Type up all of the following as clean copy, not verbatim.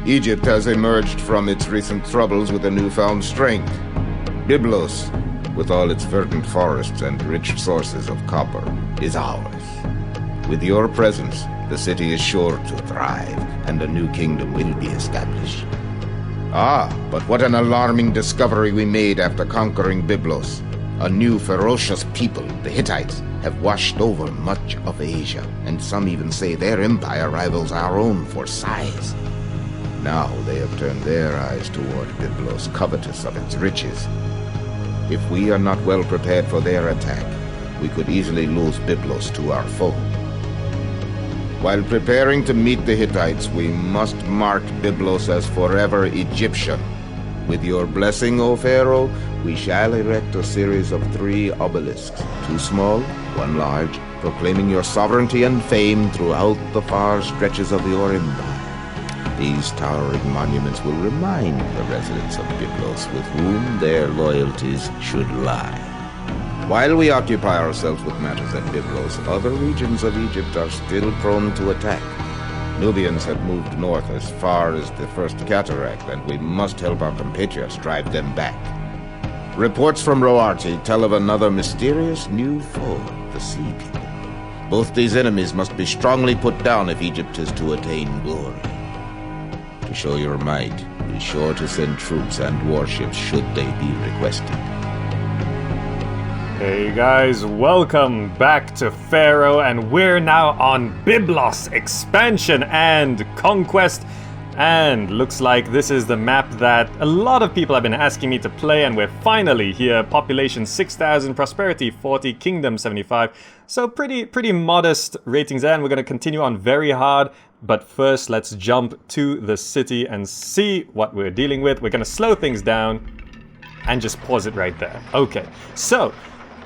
Egypt has emerged from its recent troubles with a newfound strength. Byblos, with all its verdant forests and rich sources of copper, is ours. With your presence, the city is sure to thrive, and a new kingdom will be established. Ah, but what an alarming discovery we made after conquering Byblos. A new ferocious people, the Hittites, have washed over much of Asia, and some even say their empire rivals our own for size. Now they have turned their eyes toward Byblos, covetous of its riches. If we are not well prepared for their attack, we could easily lose Byblos to our foe. While preparing to meet the Hittites, we must mark Byblos as forever Egyptian. With your blessing, O Pharaoh, we shall erect a series of 3 obelisks, 2 small, 1 large, proclaiming your sovereignty and fame throughout the far stretches of your empire. These towering monuments will remind the residents of Byblos with whom their loyalties should lie. While we occupy ourselves with matters at Byblos, other regions of Egypt are still prone to attack. Nubians have moved north as far as the First Cataract, and we must help our compatriots drive them back. Reports from Roarti tell of another mysterious new foe, the Sea People. Both these enemies must be strongly put down if Egypt is to attain glory. To show your might, be sure to send troops and warships should they be requested. Hey guys, welcome back to Pharaoh, and we're now on Byblos expansion and conquest. And looks like this is the map that a lot of people have been asking me to play, and we're finally here. Population 6,000, prosperity 40, kingdom 75. So pretty modest ratings there, and we're going to continue on very hard. But first, let's jump to the city and see what we're dealing with. We're going to slow things down and just pause it right there. Okay, so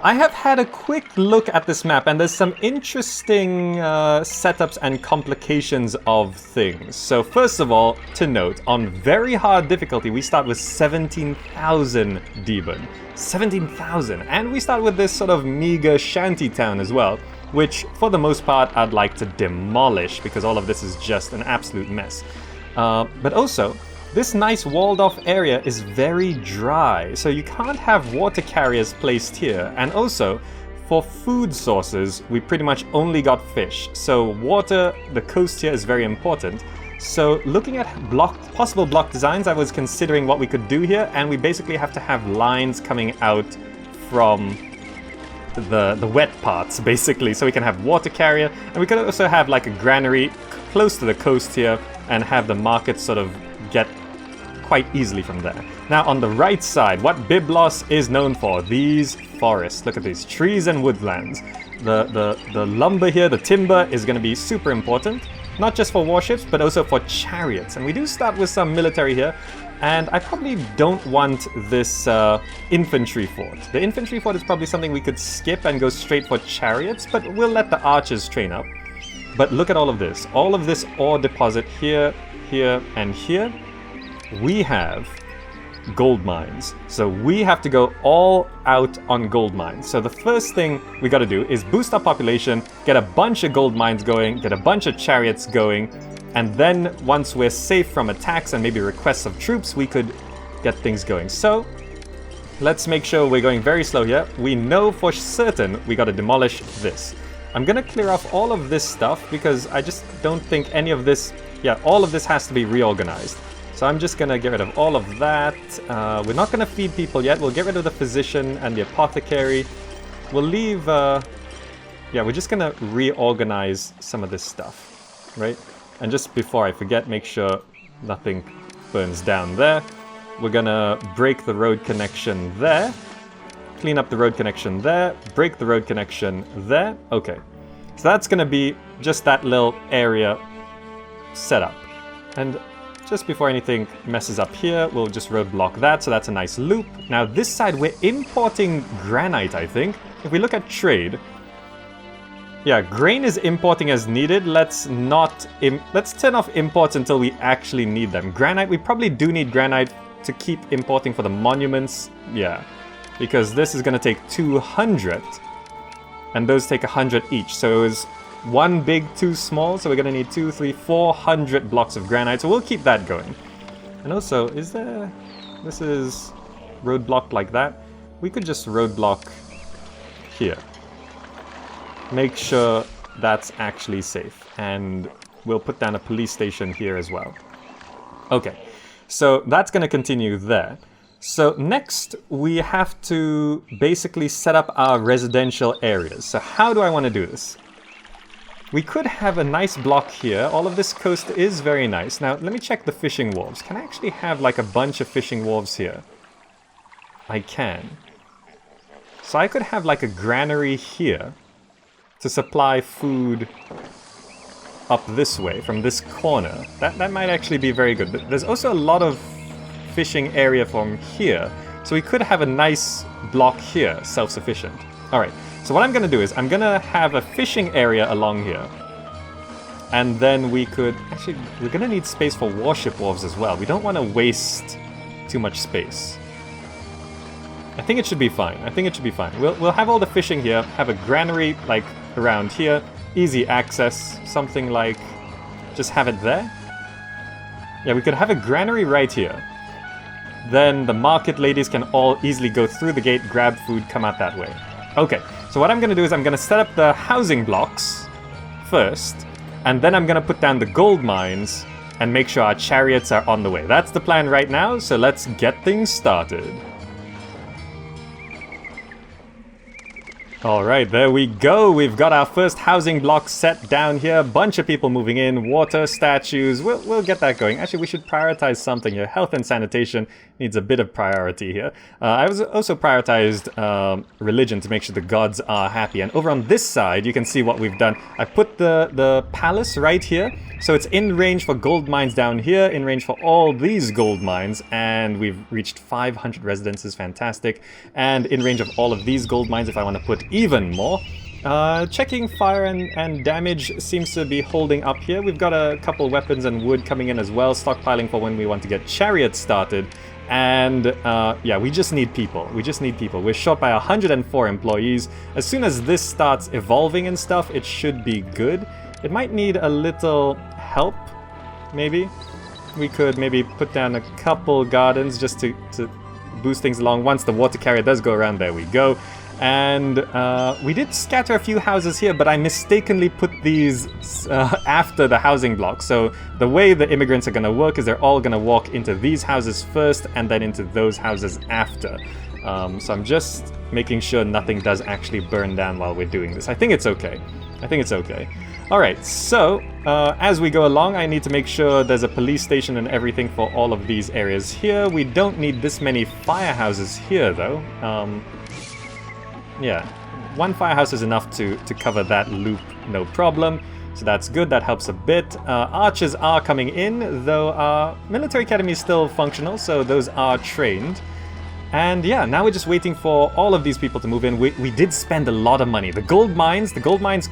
I have had a quick look at this map, and there's some interesting setups and complications of things. So first of all, to note, on very hard difficulty, we start with 17,000 Deben. 17,000! And we start with this sort of meager shanty town as well, which for the most part I'd like to demolish, because all of this is just an absolute mess. But also, this nice walled off area is very dry, so you can't have water carriers placed here. And also, for food sources, we pretty much only got fish. So water, the coast here is very important. So looking at possible block designs, I was considering what we could do here, and we basically have to have lines coming out from the wet parts, basically, so we can have water carrier, and we could also have like a granary close to the coast here and have the market sort of get quite easily from there. Now on the right side, what Byblos is known for, these forests. Look at these trees and woodlands. The lumber here, the timber, is going to be super important, not just for warships but also for chariots. And we do start with some military here, and I probably don't want this infantry fort. The infantry fort is probably something we could skip and go straight for chariots, but we'll let the archers train up. But look at all of this ore deposit here, here, and here. We have gold mines, so we have to go all out on gold mines. So the first thing we got to do is boost our population, get a bunch of gold mines going, get a bunch of chariots going, and then once we're safe from attacks and maybe requests of troops, we could get things going. So let's make sure we're going very slow here. We know for certain we got to demolish this. I'm gonna clear off all of this stuff because I just don't think any of this, all of this has to be reorganized. So I'm just going to get rid of all of that. We're not going to feed people yet. We'll get rid of the physician and the apothecary. We'll leave... we're just going to reorganize some of this stuff, right? And just before I forget, make sure nothing burns down there. We're going to break the road connection there. Clean up the road connection there. Break the road connection there. Okay. So that's going to be just that little area set up. And just before anything messes up here, we'll just roadblock that, so that's a nice loop. Now this side, we're importing granite, I think. If we look at trade, grain is importing as needed. Let's turn off imports until we actually need them. Granite, we probably do need granite to keep importing for the monuments. Yeah, because this is going to take 200, and those take 100 each. So it was One big, two small, so we're gonna need 2, 3, 400 blocks of granite, so we'll keep that going. And also, is there... This is roadblocked like that. We could just roadblock here. Make sure that's actually safe. And we'll put down a police station here as well. Okay, so that's gonna continue there. So next, we have to basically set up our residential areas. So how do I want to do this? We could have a nice block here. All of this coast is very nice. Now, let me check the fishing wharves. Can I actually have like a bunch of fishing wharves here? I can. So I could have like a granary here to supply food up this way, from this corner. That might actually be very good. But there's also a lot of fishing area from here, so we could have a nice block here, self-sufficient. Alright, so what I'm gonna do is I'm gonna have a fishing area along here, and then we could actually, we're gonna need space for warship wharves as well. We don't want to waste too much space. I think it should be fine. I think it should be fine. We'll have all the fishing here, have a granary like around here, easy access, something like, just have it there. Yeah, we could have a granary right here. Then the market ladies can all easily go through the gate, grab food, come out that way. Okay, so what I'm going to do is I'm going to set up the housing blocks first, and then I'm going to put down the gold mines and make sure our chariots are on the way. That's the plan right now, so let's get things started. Alright, there we go. We've got our first housing block set down here. Bunch of people moving in, water, statues. We'll get that going. Actually, we should prioritize something here. Health and sanitation needs a bit of priority here. I was also prioritized religion to make sure the gods are happy. And over on this side, you can see what we've done. I put the palace right here. So it's in range for gold mines down here, in range for all these gold mines, and we've reached 500 residences, fantastic. And in range of all of these gold mines if I want to put even more. Checking fire and damage seems to be holding up here. We've got a couple weapons and wood coming in as well, stockpiling for when we want to get chariots started. And yeah, we just need people. We just need people. We're short by 104 employees. As soon as this starts evolving and stuff, it should be good. It might need a little help, maybe. We could maybe put down a couple gardens just to boost things along. Once the water carrier does go around, there we go. And we did scatter a few houses here, but I mistakenly put these after the housing block. So the way the immigrants are going to work is they're all going to walk into these houses first and then into those houses after. So I'm just making sure nothing does actually burn down while we're doing this. I think it's okay. I think it's okay. Alright, so as we go along, I need to make sure there's a police station and everything for all of these areas here. We don't need this many firehouses here, though. Yeah, one firehouse is enough to cover that loop, no problem. So that's good, that helps a bit. Archers are coming in, though our military academy is still functional, so those are trained. And yeah, now we're just waiting for all of these people to move in. We did spend a lot of money. The gold mines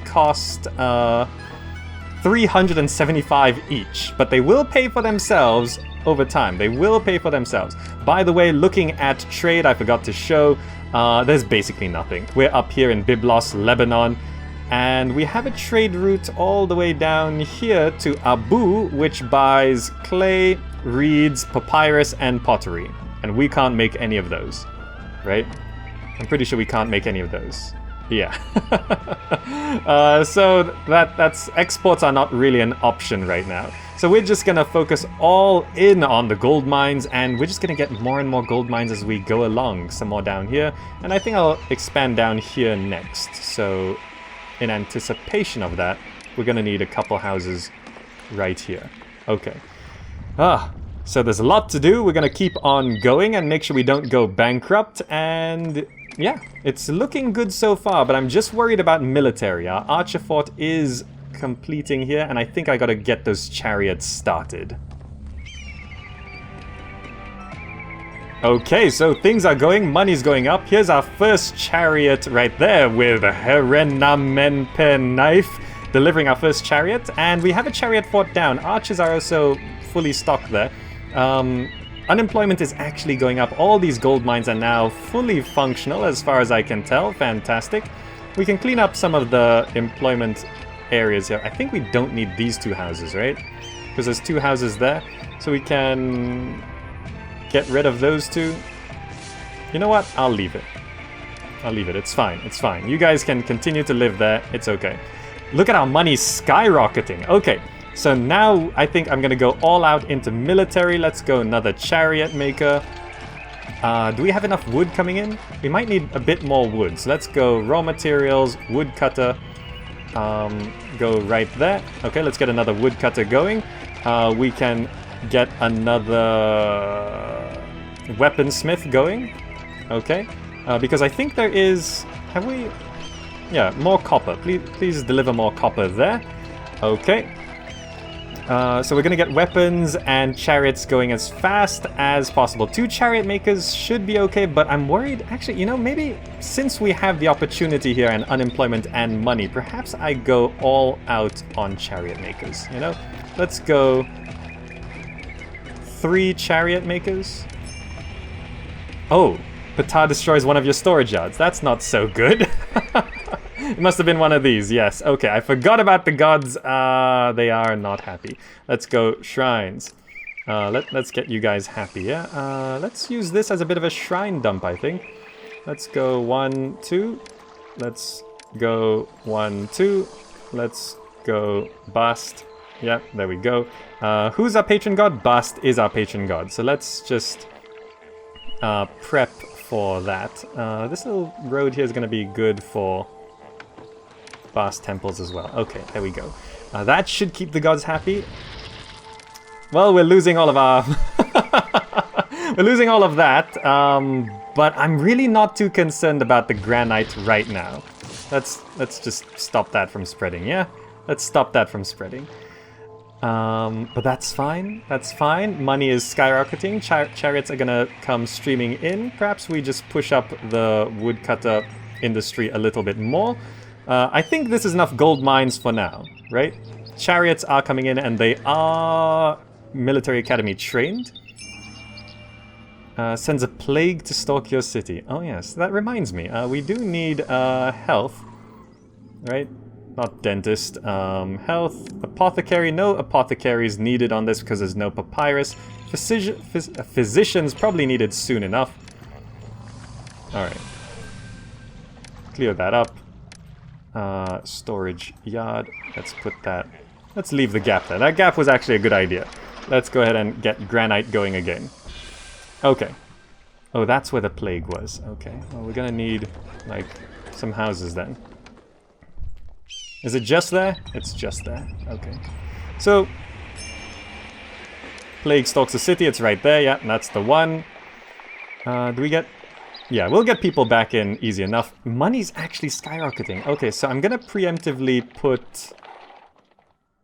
cost 375 each, but they will pay for themselves over time. They will pay for themselves. By the way, looking at trade, I forgot to show, there's basically nothing. We're up here in Byblos, Lebanon, and we have a trade route all the way down here to Abu, which buys clay, reeds, papyrus, and pottery. And we can't make any of those, right? I'm pretty sure we can't make any of those. Yeah. So that's exports are not really an option right now. So we're just gonna focus all in on the gold mines, and we're just gonna get more and more gold mines as we go along. Some more down here, and I think I'll expand down here next. So in anticipation of that, we're gonna need a couple houses right here. Okay. So there's a lot to do. We're gonna keep on going and make sure we don't go bankrupt, and yeah, it's looking good so far, but I'm just worried about military. Our archer fort is completing here, and I think I gotta get those chariots started. Okay, so things are going, money's going up. Here's our first chariot right there with a Herenamenpe knife, delivering our first chariot, and we have a chariot fort down. Archers are also fully stocked there. Unemployment is actually going up. All these gold mines are now fully functional as far as I can tell. Fantastic. We can clean up some of the employment areas here. I think we don't need these 2 houses, right? Because there's 2 houses there. So we can get rid of those 2. You know what? I'll leave it. I'll leave it. It's fine. It's fine. You guys can continue to live there. It's okay. Look at our money skyrocketing. Okay. So now I think I'm gonna go all out into military. Let's go another chariot maker. Do we have enough wood coming in? We might need a bit more wood. So let's go raw materials, woodcutter. Go right there. Okay, let's get another woodcutter going. We can get another weaponsmith going. Okay, because I think there is... Have we... Yeah, more copper. Please deliver more copper there. Okay. So we're going to get weapons and chariots going as fast as possible. 2 chariot makers should be okay, but I'm worried... Actually, you know, maybe since we have the opportunity here and unemployment and money, perhaps I go all out on chariot makers, you know? Let's go 3 chariot makers. Oh, Ptah destroys one of your storage yards. That's not so good. It must have been one of these, yes. Okay, I forgot about the gods. They are not happy. Let's go shrines. Let's get you guys happy, yeah? Let's use this as a bit of a shrine dump, I think. Let's go 1, 2. Let's go 1, 2. Let's go Bast. Yeah, there we go. Who's our patron god? Bast is our patron god. So let's just prep for that. This little road here is going to be good for Bast temples as well. Okay, there we go. That should keep the gods happy. Well, we're losing all of our... we're losing all of that, but I'm really not too concerned about the granite right now. Let's just stop that from spreading, yeah? Let's stop that from spreading. But that's fine. That's fine. Money is skyrocketing. Chariots are gonna come streaming in. Perhaps we just push up the woodcutter industry a little bit more. I think this is enough gold mines for now, right? Chariots are coming in and they are military academy trained. Sends a plague to stalk your city. Oh yes, that reminds me. We do need health, right? Not dentist. Health. Apothecary. No apothecaries needed on this because there's no papyrus. Physicians probably needed soon enough. Alright. Clear that up. Storage yard. Let's put that... Let's leave the gap there. That gap was actually a good idea. Let's go ahead and get granite going again. Okay. Oh, that's where the plague was. Okay. Well, we're gonna need, like, some houses then. Is it just there? It's just there. Okay. So, plague stalks the city. It's right there. Yeah, that's the one. Do we get... Yeah, we'll get people back in easy enough. Money's actually skyrocketing. Okay, so I'm gonna preemptively put...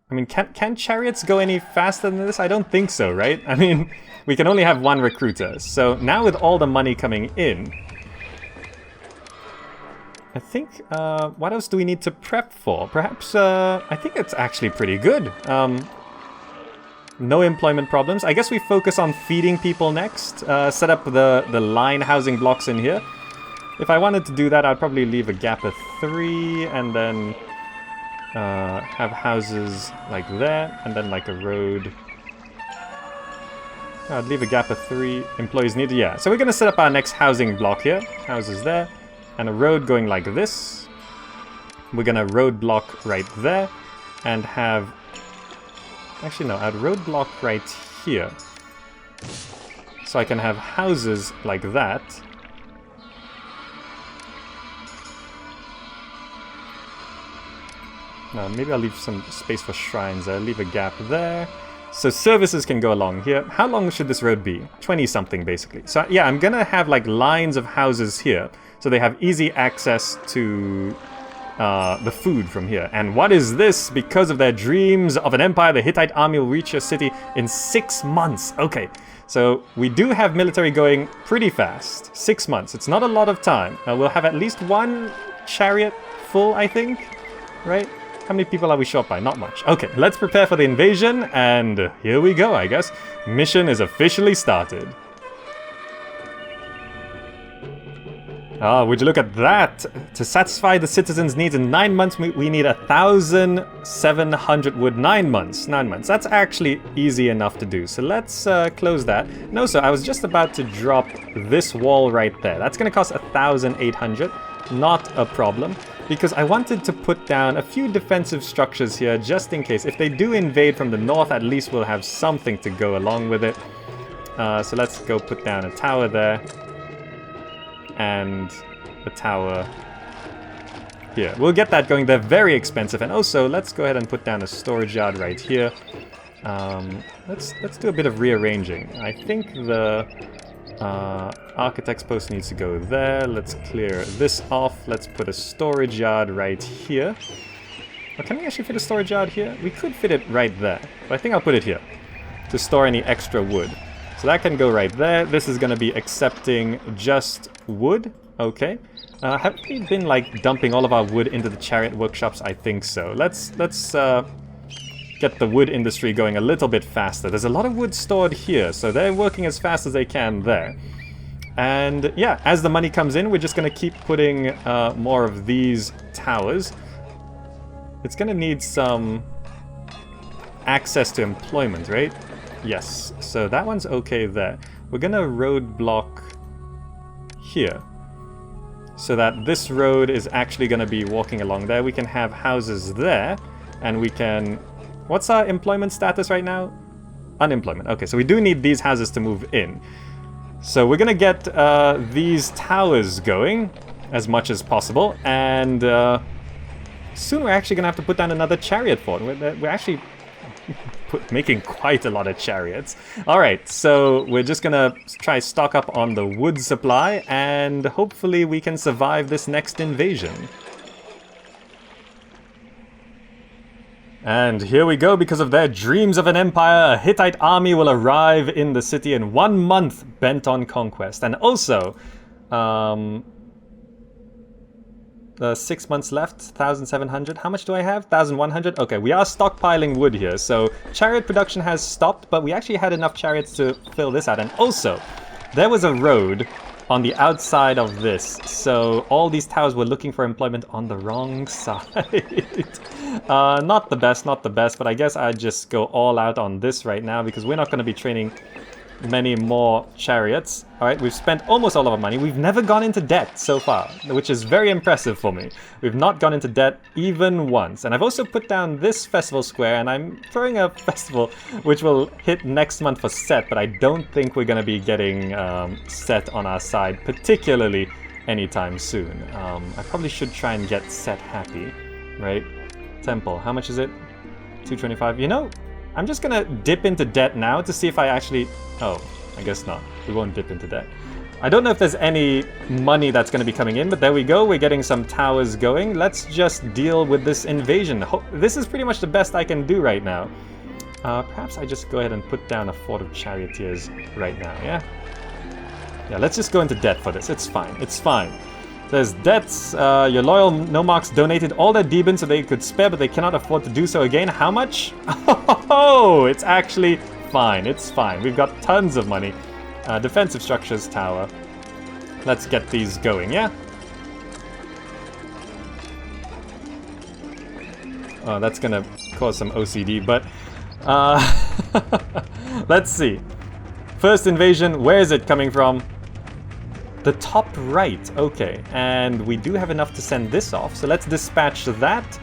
I mean, can chariots go any faster than this? I don't think so, right? I mean, we can only have 1 recruiter. So now with all the money coming in... I think, what else do we need to prep for? Perhaps, I think it's actually pretty good. No employment problems. I guess we focus on feeding people next. Set up the line housing blocks in here. If I wanted to do that, I'd probably leave a gap of 3 and then have houses like there and then like a road. I'd leave a gap of 3 employees needed. Yeah, so we're going to set up our next housing block here. Houses there. And a road going like this. We're gonna road block right there. And have... Actually no, I'd road block right here. So I can have houses like that. No, maybe I'll leave some space for shrines. I'll leave a gap there. So services can go along here. How long should this road be? 20-something basically. So yeah, I'm gonna have like lines of houses here. So they have easy access to the food from here. And what is this? Because of their dreams of an empire, the Hittite army will reach your city in 6 months. Okay, so we do have military going pretty fast. 6 months. It's not a lot of time. We'll have at least 1 chariot full, I think. Right? How many people are we short by? Not much. Okay, let's prepare for the invasion. And here we go, I guess. Mission is officially started. Would you look at that? To satisfy the citizens' needs in 9 months, we need 1,700 wood. 9 months. 9 months. That's actually easy enough to do. So let's close that. No, so I was just about to drop this wall right there. That's going to cost 1,800. Not a problem, because I wanted to put down a few defensive structures here just in case. If they do invade from the north, at least we'll have something to go along with it. So let's go put down a tower there. And a tower here. We'll get that going. They're very expensive. And also, let's go ahead and put down a storage yard right here. Let's do a bit of rearranging. I think the architect's post needs to go there. Let's clear this off. Let's put a storage yard right here. Or can we actually fit a storage yard here? We could fit it right there. But I think I'll put it here to store any extra wood. So that can go right there. This is going to be accepting just wood. Okay. Have we been like dumping all of our wood into the chariot workshops? I think so. Let's get the wood industry going a little bit faster. There's a lot of wood stored here, so they're working as fast as they can there. And yeah, as the money comes in, we're just going to keep putting more of these towers. It's going to need some access to employment, right? Yes, so that one's okay there. We're gonna roadblock here, so that this road is actually gonna be walking along there. We can have houses there, and we can... What's our employment status right now? Unemployment. Okay, so we do need these houses to move in. So we're gonna get these towers going as much as possible, and soon we're actually gonna have to put down another chariot fort. We're actually... making quite a lot of chariots. Alright, so we're just gonna try stock up on the wood supply, and hopefully we can survive this next invasion. And here we go. Because of their dreams of an empire, a Hittite army will arrive in the city in 1 month, bent on conquest. And also, 6 months left, 1,700. How much do I have? 1,100? Okay, we are stockpiling wood here. So chariot production has stopped, but we actually had enough chariots to fill this out. And also, there was a road on the outside of this. So all these towers were looking for employment on the wrong side. Not the best, but I guess I'd just go all out on this right now, because we're not going to be training many more chariots. Alright, we've spent almost all of our money. We've never gone into debt so far, which is very impressive for me. We've not gone into debt even once. And I've also put down this festival square, and I'm throwing a festival which will hit next month for Set, but I don't think we're going to be getting Set on our side, particularly anytime soon. I probably should try and get Set happy, right? Temple, how much is it? 225. You know, I'm just gonna dip into debt now to see if I actually... Oh, I guess not. We won't dip into debt. I don't know if there's any money that's gonna be coming in, but there we go. We're getting some towers going. Let's just deal with this invasion. This is pretty much the best I can do right now. Perhaps I just go ahead and put down a fort of charioteers right now, yeah? Yeah, let's just go into debt for this. It's fine. It's fine. There's debts. Your loyal nomarchs donated all their Debans so they could spare, but they cannot afford to do so again. How much? Oh, it's actually fine. It's fine. We've got tons of money. Defensive structures tower. Let's get these going, yeah? Oh, that's gonna cause some OCD, but... let's see. First invasion, where is it coming from? The top right, okay, and we do have enough to send this off, so let's dispatch that.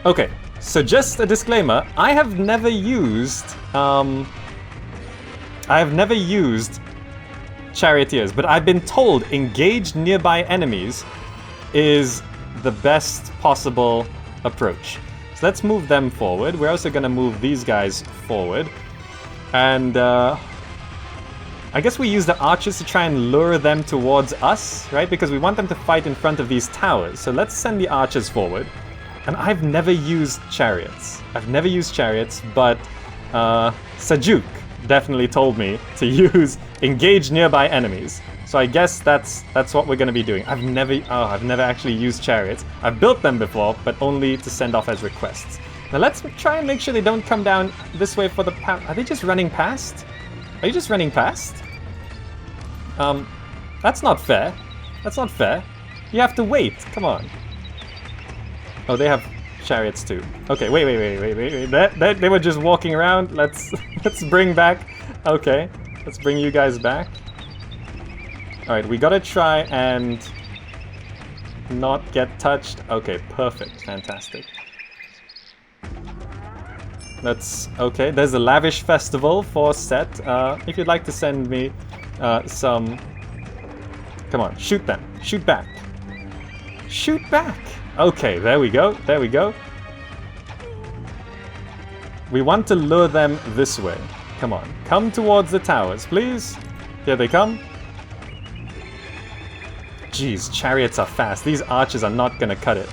Okay, so just a disclaimer, I have never used charioteers, but I've been told engage nearby enemies is the best possible approach. So let's move them forward. We're also going to move these guys forward, and I guess we use the archers to try and lure them towards us, right? Because we want them to fight in front of these towers. So let's send the archers forward. And I've never used chariots. But Sajuk definitely told me to use engage nearby enemies. So I guess that's what we're going to be doing. I've never actually used chariots. I've built them before, but only to send off as requests. Now let's try and make sure they don't come down this way for the... Are they just running past? Are you just running past? That's not fair. That's not fair. You have to wait. Come on. Oh, they have chariots too. Okay, wait. They were just walking around. Let's bring back. Okay, let's bring you guys back. All right, we gotta try and not get touched. Okay, perfect, fantastic. Okay. There's a lavish festival for set. If you'd like to send me some. Come on, shoot them. Shoot back. Shoot back. Okay, there we go. There we go. We want to lure them this way. Come on. Come towards the towers, please. Here they come. Jeez, chariots are fast. These archers are not gonna cut it.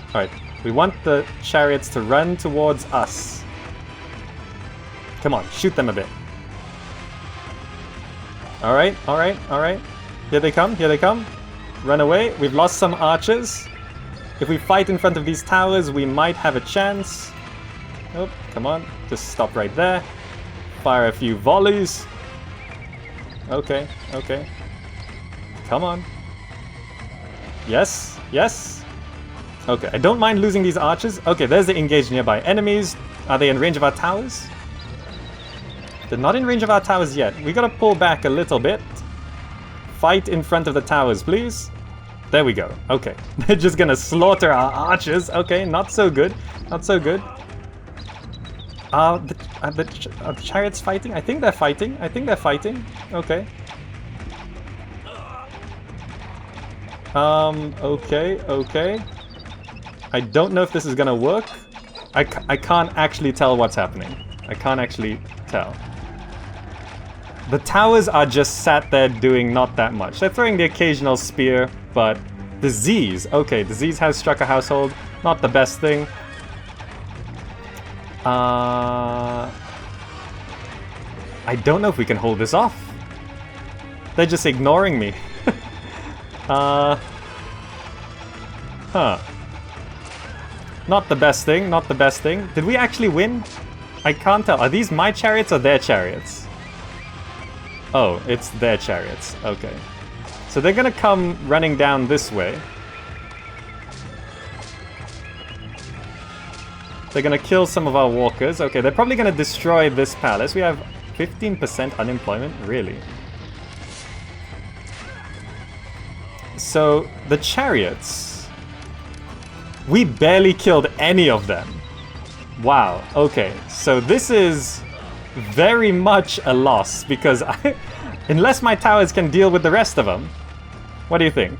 Alright, we want the chariots to run towards us. Come on, shoot them a bit. Alright. Here they come. Run away. We've lost some archers. If we fight in front of these towers, we might have a chance. Oh, come on. Just stop right there. Fire a few volleys. Okay. Come on. Yes. Okay, I don't mind losing these archers. Okay, there's the engaged nearby enemies. Are they in range of our towers? They're not in range of our towers yet. We gotta pull back a little bit. Fight in front of the towers, please. There we go. Okay. They're just gonna slaughter our archers. Okay, not so good. Are the chariots fighting? I think they're fighting. Okay. Okay. I don't know if this is gonna work. I can't actually tell what's happening. I can't actually tell. The towers are just sat there doing not that much. They're throwing the occasional spear, but disease. Okay, disease has struck a household. Not the best thing. I don't know if we can hold this off. They're just ignoring me. Huh. Not the best thing. Did we actually win? I can't tell. Are these my chariots or their chariots? Oh, it's their chariots. Okay. So they're gonna come running down this way. They're gonna kill some of our walkers. Okay, they're probably gonna destroy this palace. We have 15% unemployment? Really? So, the chariots. We barely killed any of them. Wow, okay. So this is very much a loss because unless my towers can deal with the rest of them. What do you think?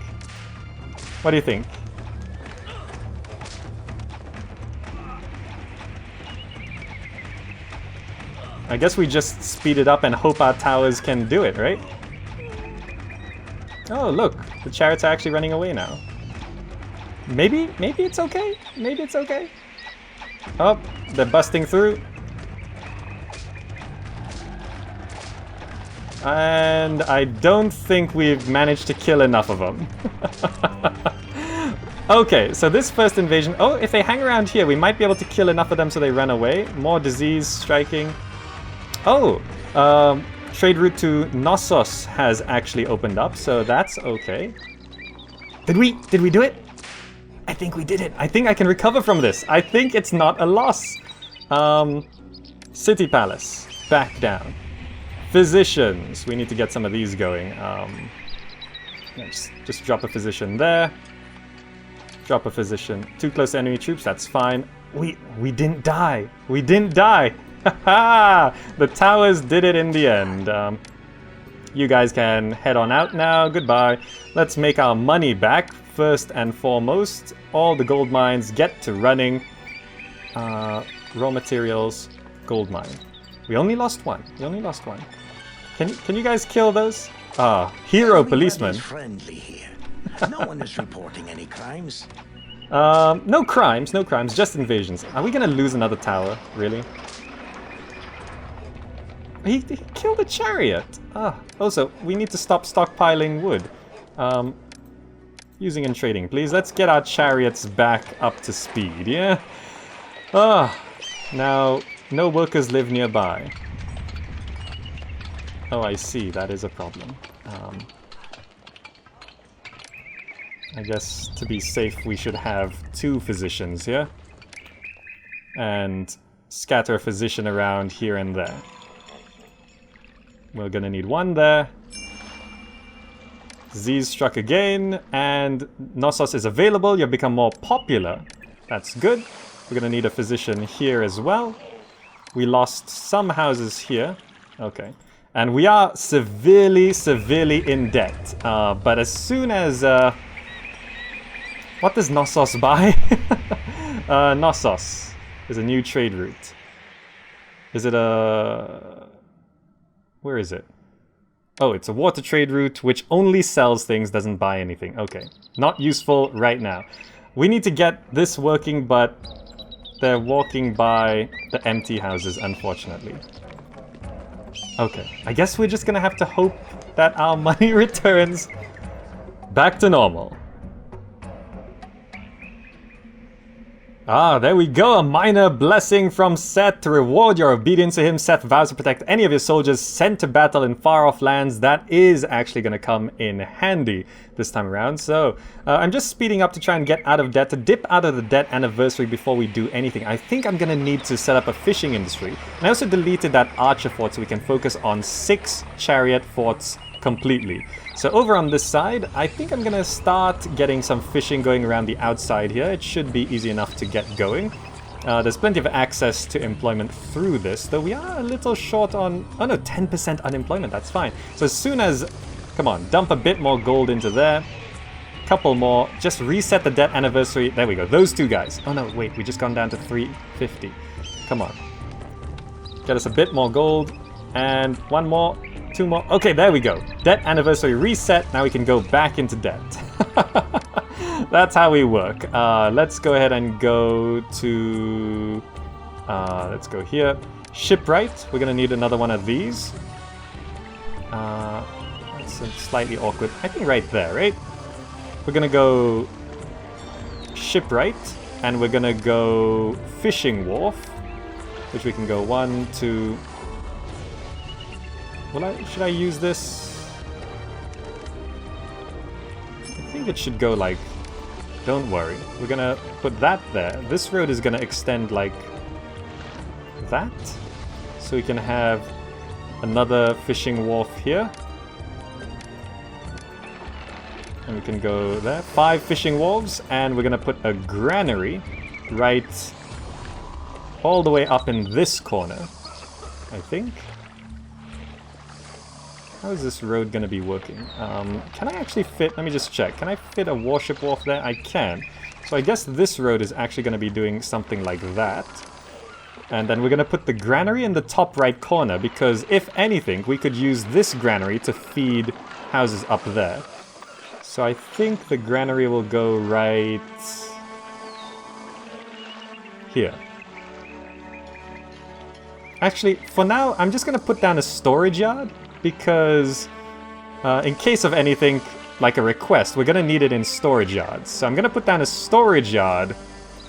I guess we just speed it up and hope our towers can do it, right? Oh, look. The chariots are actually running away now. Maybe it's okay. Oh, they're busting through. And I don't think we've managed to kill enough of them. Okay, so this first invasion... Oh, if they hang around here, we might be able to kill enough of them so they run away. More disease striking. Oh, trade route to Knossos has actually opened up, so that's okay. Did we do it? I think we did it. I think I can recover from this. I think it's not a loss. City Palace, back down. Physicians, we need to get some of these going. Just drop a physician there. Drop a physician. Too close to enemy troops, that's fine. We didn't die. Haha! The towers did it in the end. You guys can head on out now. Goodbye. Let's make our money back. First and foremost, all the gold mines get to running. Raw materials, gold mine. We only lost one. Can you guys kill those? Hero policeman. Friendly here. No one is reporting any crimes. No crimes, just invasions. Are we gonna lose another tower? Really? He killed a chariot. Also, we need to stop stockpiling wood. Using and trading, please. Let's get our chariots back up to speed, yeah? Now, no workers live nearby. Oh, I see. That is a problem. I guess to be safe we should have 2 physicians here. And scatter a physician around here and there. We're gonna need 1 there. Z's struck again, and Knossos is available. You've become more popular. That's good. We're gonna need a physician here as well. We lost some houses here. Okay. And we are severely, severely in debt. But as soon as... what does Knossos buy? Knossos is a new trade route. Is it a... Where is it? Oh, it's a water trade route which only sells things, doesn't buy anything. Okay. Not useful right now. We need to get this working, but they're walking by the empty houses, unfortunately. Okay. I guess we're just gonna have to hope that our money returns back to normal. Ah, there we go, a minor blessing from Seth. To reward your obedience to him, Seth vows to protect any of your soldiers sent to battle in far-off lands. That is actually going to come in handy this time around. So, I'm just speeding up to try and get out of debt, to dip out of the debt anniversary before we do anything. I think I'm going to need to set up a fishing industry. And I also deleted that archer fort so we can focus on 6 chariot forts completely. So over on this side, I think I'm gonna start getting some fishing going around the outside here. It should be easy enough to get going. There's plenty of access to employment through this, though we are a little short on... Oh no, 10% unemployment, that's fine. So as soon as... Come on, dump a bit more gold into there. Couple more. Just reset the debt anniversary. There we go, those 2 guys. Oh no, wait, we just gone down to 350. Come on. Get us a bit more gold. And 1 more. 2 more. Okay, there we go. Debt anniversary reset. Now we can go back into debt. That's how we work. Let's go ahead and go to... let's go here. Shipwright. We're going to need another one of these. That's slightly awkward. I think right there, right? We're going to go Shipwright. And we're going to go Fishing Wharf. Which we can go 1, 2... Should I use this? I think it should go like... Don't worry. We're gonna put that there. This road is gonna extend like... that. So we can have another fishing wharf here. And we can go there. 5 fishing wharves. And we're gonna put a granary right all the way up in this corner, I think. How is this road going to be working? Can I actually fit... Let me just check. Can I fit a warship wharf there? I can. So I guess this road is actually going to be doing something like that. And then we're going to put the granary in the top right corner, because if anything, we could use this granary to feed houses up there. So I think the granary will go right... here. Actually, for now, I'm just going to put down a storage yard. Because in case of anything like a request, we're going to need it in storage yards. So I'm going to put down a storage yard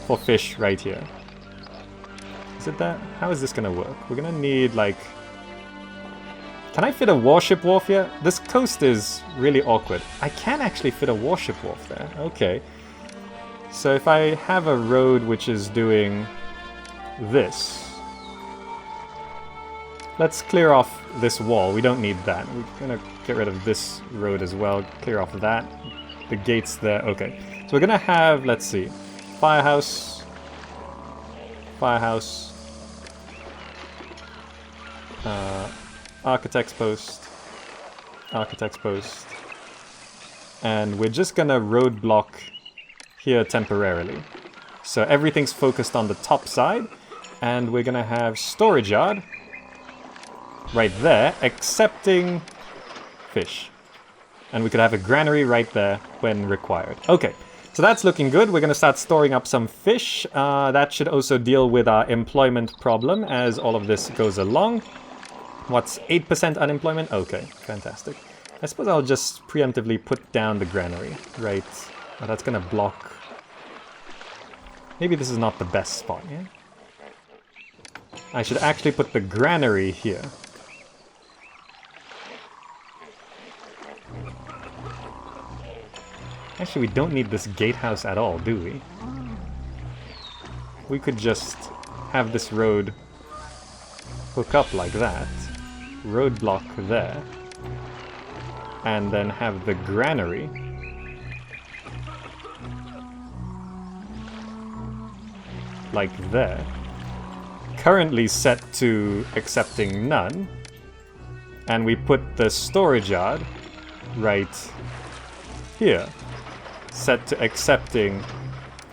for fish right here. Is it that? How is this going to work? We're going to need like... Can I fit a warship wharf here? This coast is really awkward. I can actually fit a warship wharf there. Okay. So if I have a road which is doing this... Let's clear off this wall. We don't need that. We're gonna get rid of this road as well. Clear off that. The gates there. Okay. So we're gonna have, let's see, firehouse, firehouse, architect's post, architect's post, and we're just gonna roadblock here temporarily. So everything's focused on the top side, and we're gonna have storage yard right there, excepting fish. And we could have a granary right there when required. Okay, so that's looking good. We're going to start storing up some fish. That should also deal with our employment problem as all of this goes along. What's 8% unemployment? Okay, fantastic. I suppose I'll just preemptively put down the granary. Right. Oh, that's going to block... Maybe this is not the best spot, yeah? I should actually put the granary here. Actually, we don't need this gatehouse at all, do we? We could just have this road hook up like that. Roadblock there. And then have the granary. Like there. Currently set to accepting none. And we put the storage yard right here. Set to accepting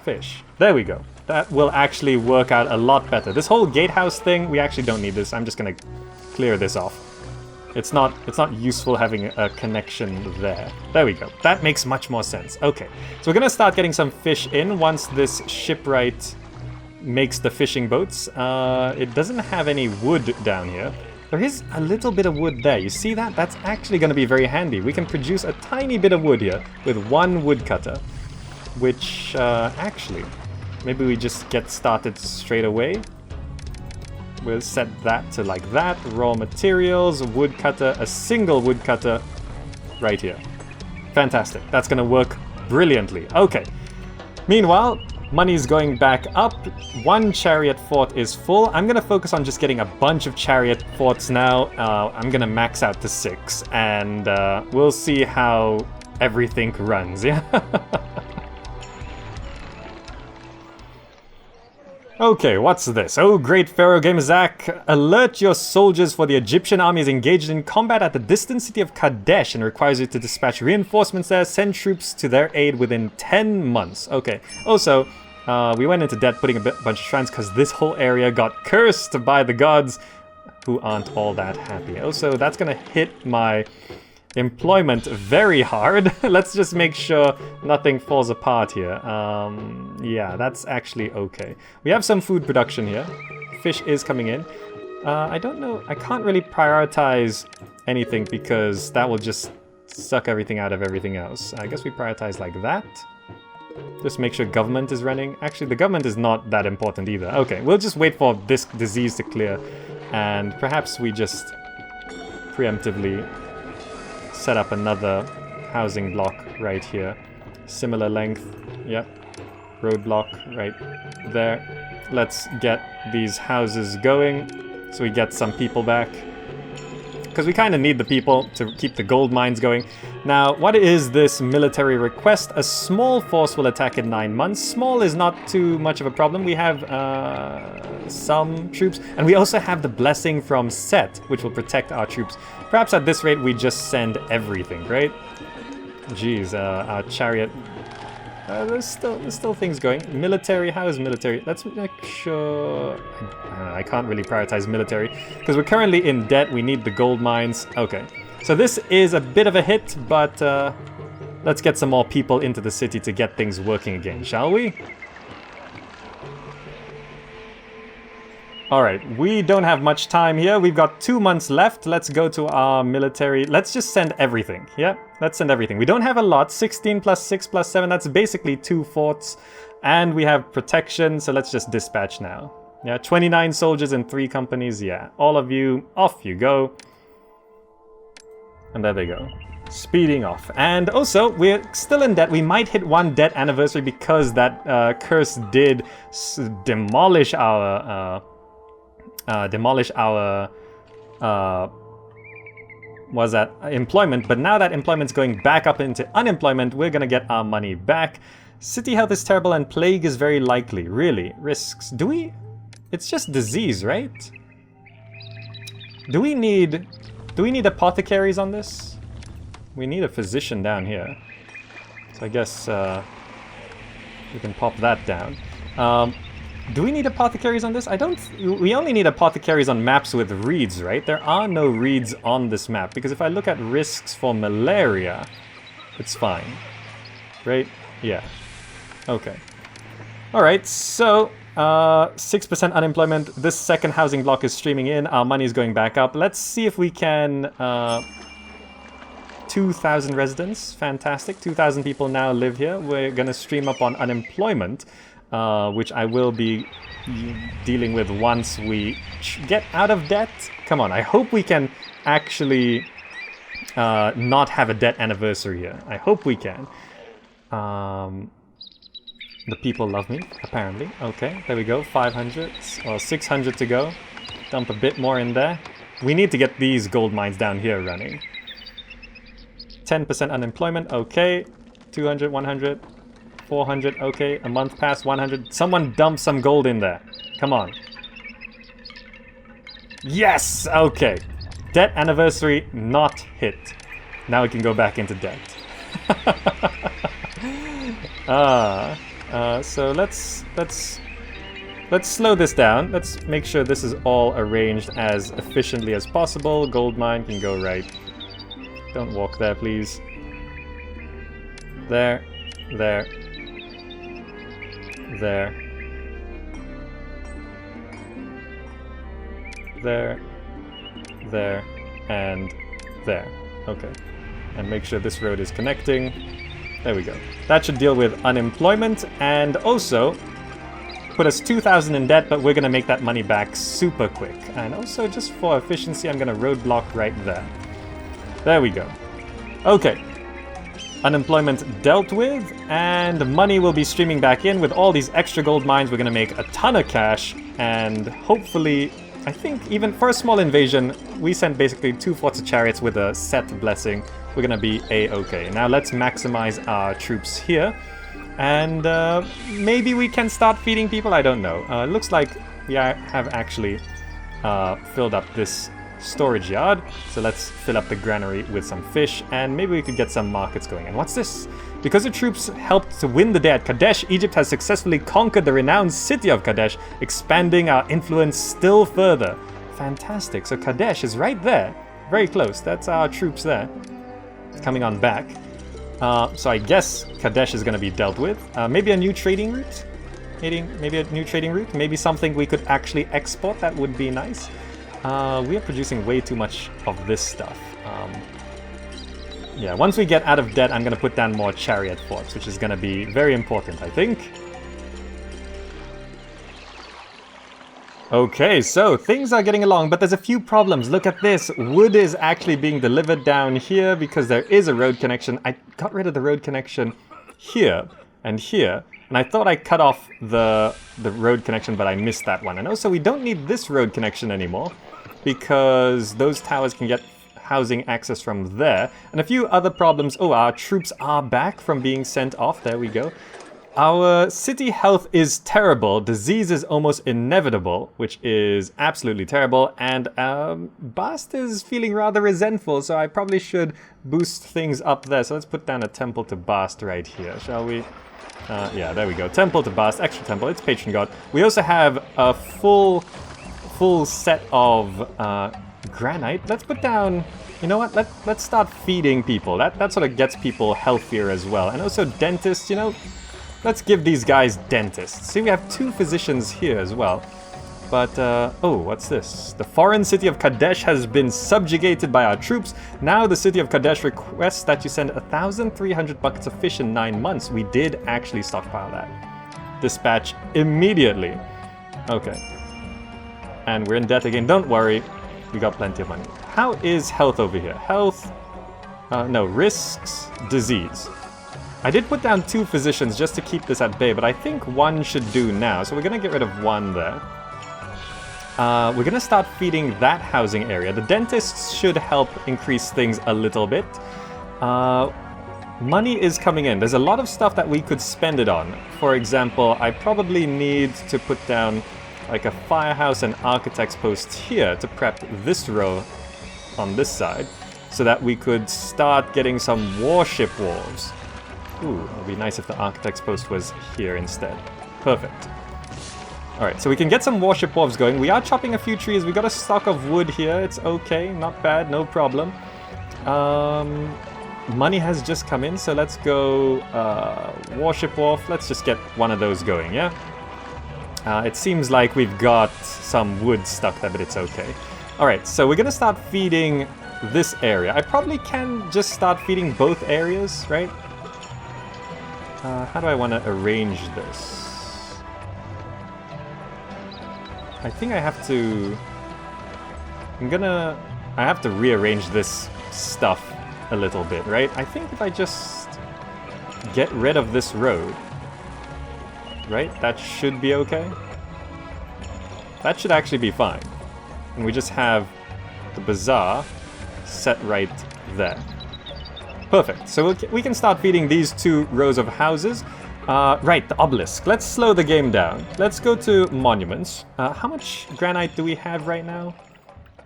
fish. There we go. That will actually work out a lot better. This whole gatehouse thing, we actually don't need this. I'm just gonna clear this off. It's not useful having a connection there. There we go. That makes much more sense. Okay, so we're gonna start getting some fish in once this shipwright makes the fishing boats. It doesn't have any wood down here. There is a little bit of wood there. You see that? That's actually going to be very handy. We can produce a tiny bit of wood here with one woodcutter, which actually, maybe we just get started straight away. We'll set that to like that. Raw materials, woodcutter, a single woodcutter right here. Fantastic. That's going to work brilliantly. Okay. Meanwhile, money's going back up. One chariot fort is full. I'm gonna focus on just getting a bunch of chariot forts now. I'm gonna max out to 6, and we'll see how everything runs, yeah? Okay, what's this? Oh, great Pharaoh Gamer Zach. Alert your soldiers for the Egyptian army is engaged in combat at the distant city of Kadesh and requires you to dispatch reinforcements there. Send troops to their aid within 10 months. Okay. Also, we went into debt putting a bunch of shrines because this whole area got cursed by the gods who aren't all that happy. Also, that's gonna hit my employment very hard. Let's just make sure nothing falls apart here. Yeah, that's actually okay. We have some food production here. Fish is coming in. I don't know, I can't really prioritize anything because that will just suck everything out of everything else. I guess we prioritize like that. Just make sure government is running. Actually, the government is not that important either. Okay, we'll just wait for this disease to clear, and perhaps we just preemptively set up another housing block right here. Similar length, yep. Roadblock right there. Let's get these houses going so we get some people back. Because we kind of need the people to keep the gold mines going. Now, what is this military request? A small force will attack in 9 months. Small is not too much of a problem. We have some troops. And we also have the blessing from Set, which will protect our troops. Perhaps at this rate, we just send everything, right? Jeez, our chariot... there's still things going. Military, how is military? Let's make sure... I can't really prioritize military because we're currently in debt. We need the gold mines. Okay, so this is a bit of a hit, but let's get some more people into the city to get things working again, shall we? Alright, we don't have much time here. We've got 2 months left. Let's go to our military. Let's just send everything. Yeah, let's send everything. We don't have a lot. 16 plus 6 plus 7. That's basically 2 forts. And we have protection, so let's just dispatch now. Yeah, 29 soldiers in 3 companies. Yeah, all of you, off you go. And there they go. Speeding off. And also, we're still in debt. We might hit 1 debt anniversary because that curse did demolish our... employment, but now that employment's going back up into unemployment, we're gonna get our money back. City health is terrible and plague is very likely. Really? Risks. Do we... It's just disease, right? Do we need apothecaries on this? We need a physician down here. So I guess we can pop that down. Do we need apothecaries on this? We only need apothecaries on maps with reeds, right? There are no reeds on this map, because if I look at risks for malaria, it's fine. Right? Yeah. Okay. Alright, so 6% unemployment. This second housing block is streaming in. Our money is going back up. Let's see if we can... 2,000 residents. Fantastic. 2,000 people now live here. We're gonna stream up on unemployment. Which I will be dealing with once we get out of debt. Come on, I hope we can actually not have a debt anniversary here. I hope we can. The people love me, apparently. Okay, there we go. 500 or 600 to go. Dump a bit more in there. We need to get these gold mines down here running. 10% unemployment, okay. 200, 100, 400, okay. A month past 100. Someone dump some gold in there. Come on. Yes! Okay. Debt anniversary not hit. Now we can go back into debt. So let's slow this down. Let's make sure this is all arranged as efficiently as possible. Gold mine can go right. Don't walk there, please. There, there, there, there, there, and there. Okay. And make sure this road is connecting. There we go. That should deal with unemployment and also put us 2,000 in debt, but we're going to make that money back super quick. And also, just for efficiency, I'm going to roadblock right there. There we go. Okay. Unemployment dealt with, and money will be streaming back in. With all these extra gold mines, we're going to make a ton of cash, and hopefully, I think even for a small invasion, we sent basically 2 forts of chariots with a set blessing. We're going to be a-okay. Now let's maximize our troops here. And maybe we can start feeding people, I don't know. It looks like we have actually filled up this storage yard. So let's fill up the granary with some fish, and maybe we could get some markets going. And what's this? Because the troops helped to win the day at Kadesh, Egypt has successfully conquered the renowned city of Kadesh, expanding our influence still further. Fantastic. So Kadesh is right there. Very close. That's our troops there. Coming on back. So I guess Kadesh is going to be dealt with. Maybe a new trading route? Maybe a new trading route? Maybe something we could actually export? That would be nice. We are producing way too much of this stuff. Yeah, once we get out of debt, I'm going to put down more chariot forts, which is going to be very important, I think. Okay, so things are getting along, but there's a few problems. Look at this. Wood is actually being delivered down here because there is a road connection. I got rid of the road connection here, and I thought I cut off the road connection, but I missed that one. And also, we don't need this road connection anymore because those towers can get housing access from there. And a few other problems. Oh, our troops are back from being sent off. There we go. Our city health is terrible, disease is almost inevitable, which is absolutely terrible, and Bast is feeling rather resentful, so I probably should boost things up there. So let's put down a temple to Bast right here, shall we? Yeah, there we go. Temple to Bast, extra temple, it's patron god. We also have a full set of granite. Let's put down, you know what, let's start feeding people. That sort of gets people healthier as well. And also dentists, you know, let's give these guys dentists. See, we have 2 physicians here as well. But, oh, what's this? The foreign city of Kadesh has been subjugated by our troops. Now the city of Kadesh requests that you send 1,300 buckets of fish in 9 months. We did actually stockpile that. Dispatch immediately. Okay. And we're in debt again. Don't worry. We got plenty of money. How is health over here? Health, no, risks, disease. I did put down 2 physicians just to keep this at bay, but I think 1 should do now. So we're going to get rid of 1 there. We're going to start feeding that housing area. The dentists should help increase things a little bit. Money is coming in. There's a lot of stuff that we could spend it on. For example, I probably need to put down like a firehouse and architect's post here to prep this row on this side so that we could start getting some warship wharves. Ooh, it would be nice if the architect's post was here instead. Perfect. Alright, so we can get some warship wharves going. We are chopping a few trees. We got a stock of wood here. It's okay, not bad, no problem. Money has just come in, so let's go warship wharf. Let's just get one of those going, yeah? It seems like we've got some wood stuck there, but it's okay. Alright, so we're gonna start feeding this area. I probably can just start feeding both areas, right? How do I want to arrange this? I think I have to... I have to rearrange this stuff a little bit, right? I think if I just get rid of this road. Right? That should be okay. That should actually be fine. And we just have the bazaar set right there. Perfect. So we can start feeding these 2 rows of houses. Right, the obelisk. Let's slow the game down. Let's go to monuments. How much granite do we have right now?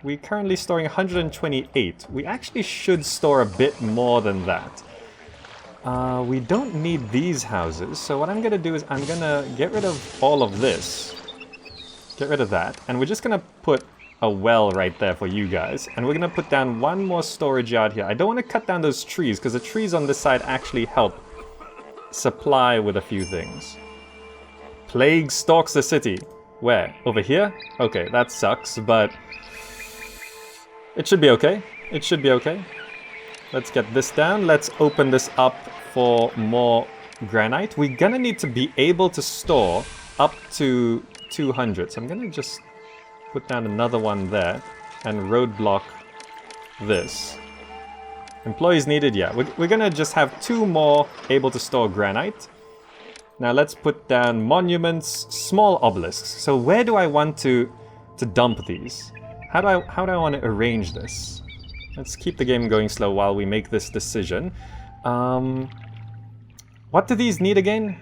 We're currently storing 128. We actually should store a bit more than that. We don't need these houses, so what I'm gonna do is I'm gonna get rid of all of this. Get rid of that, and we're just gonna put a well right there for you guys. And we're gonna put down 1 more storage yard here. I don't want to cut down those trees, because the trees on this side actually help supply with a few things. Plague stalks the city. Where? Over here? Okay, that sucks, but it should be okay. It should be okay. Let's get this down. Let's open this up for more granite. We're gonna need to be able to store up to 200. So I'm gonna just put down another one there and roadblock this. Employees needed, yeah. We're gonna just have 2 more able to store granite. Now let's put down monuments, small obelisks. So where do I want to dump these? How do I want to arrange this? Let's keep the game going slow while we make this decision. What do these need again?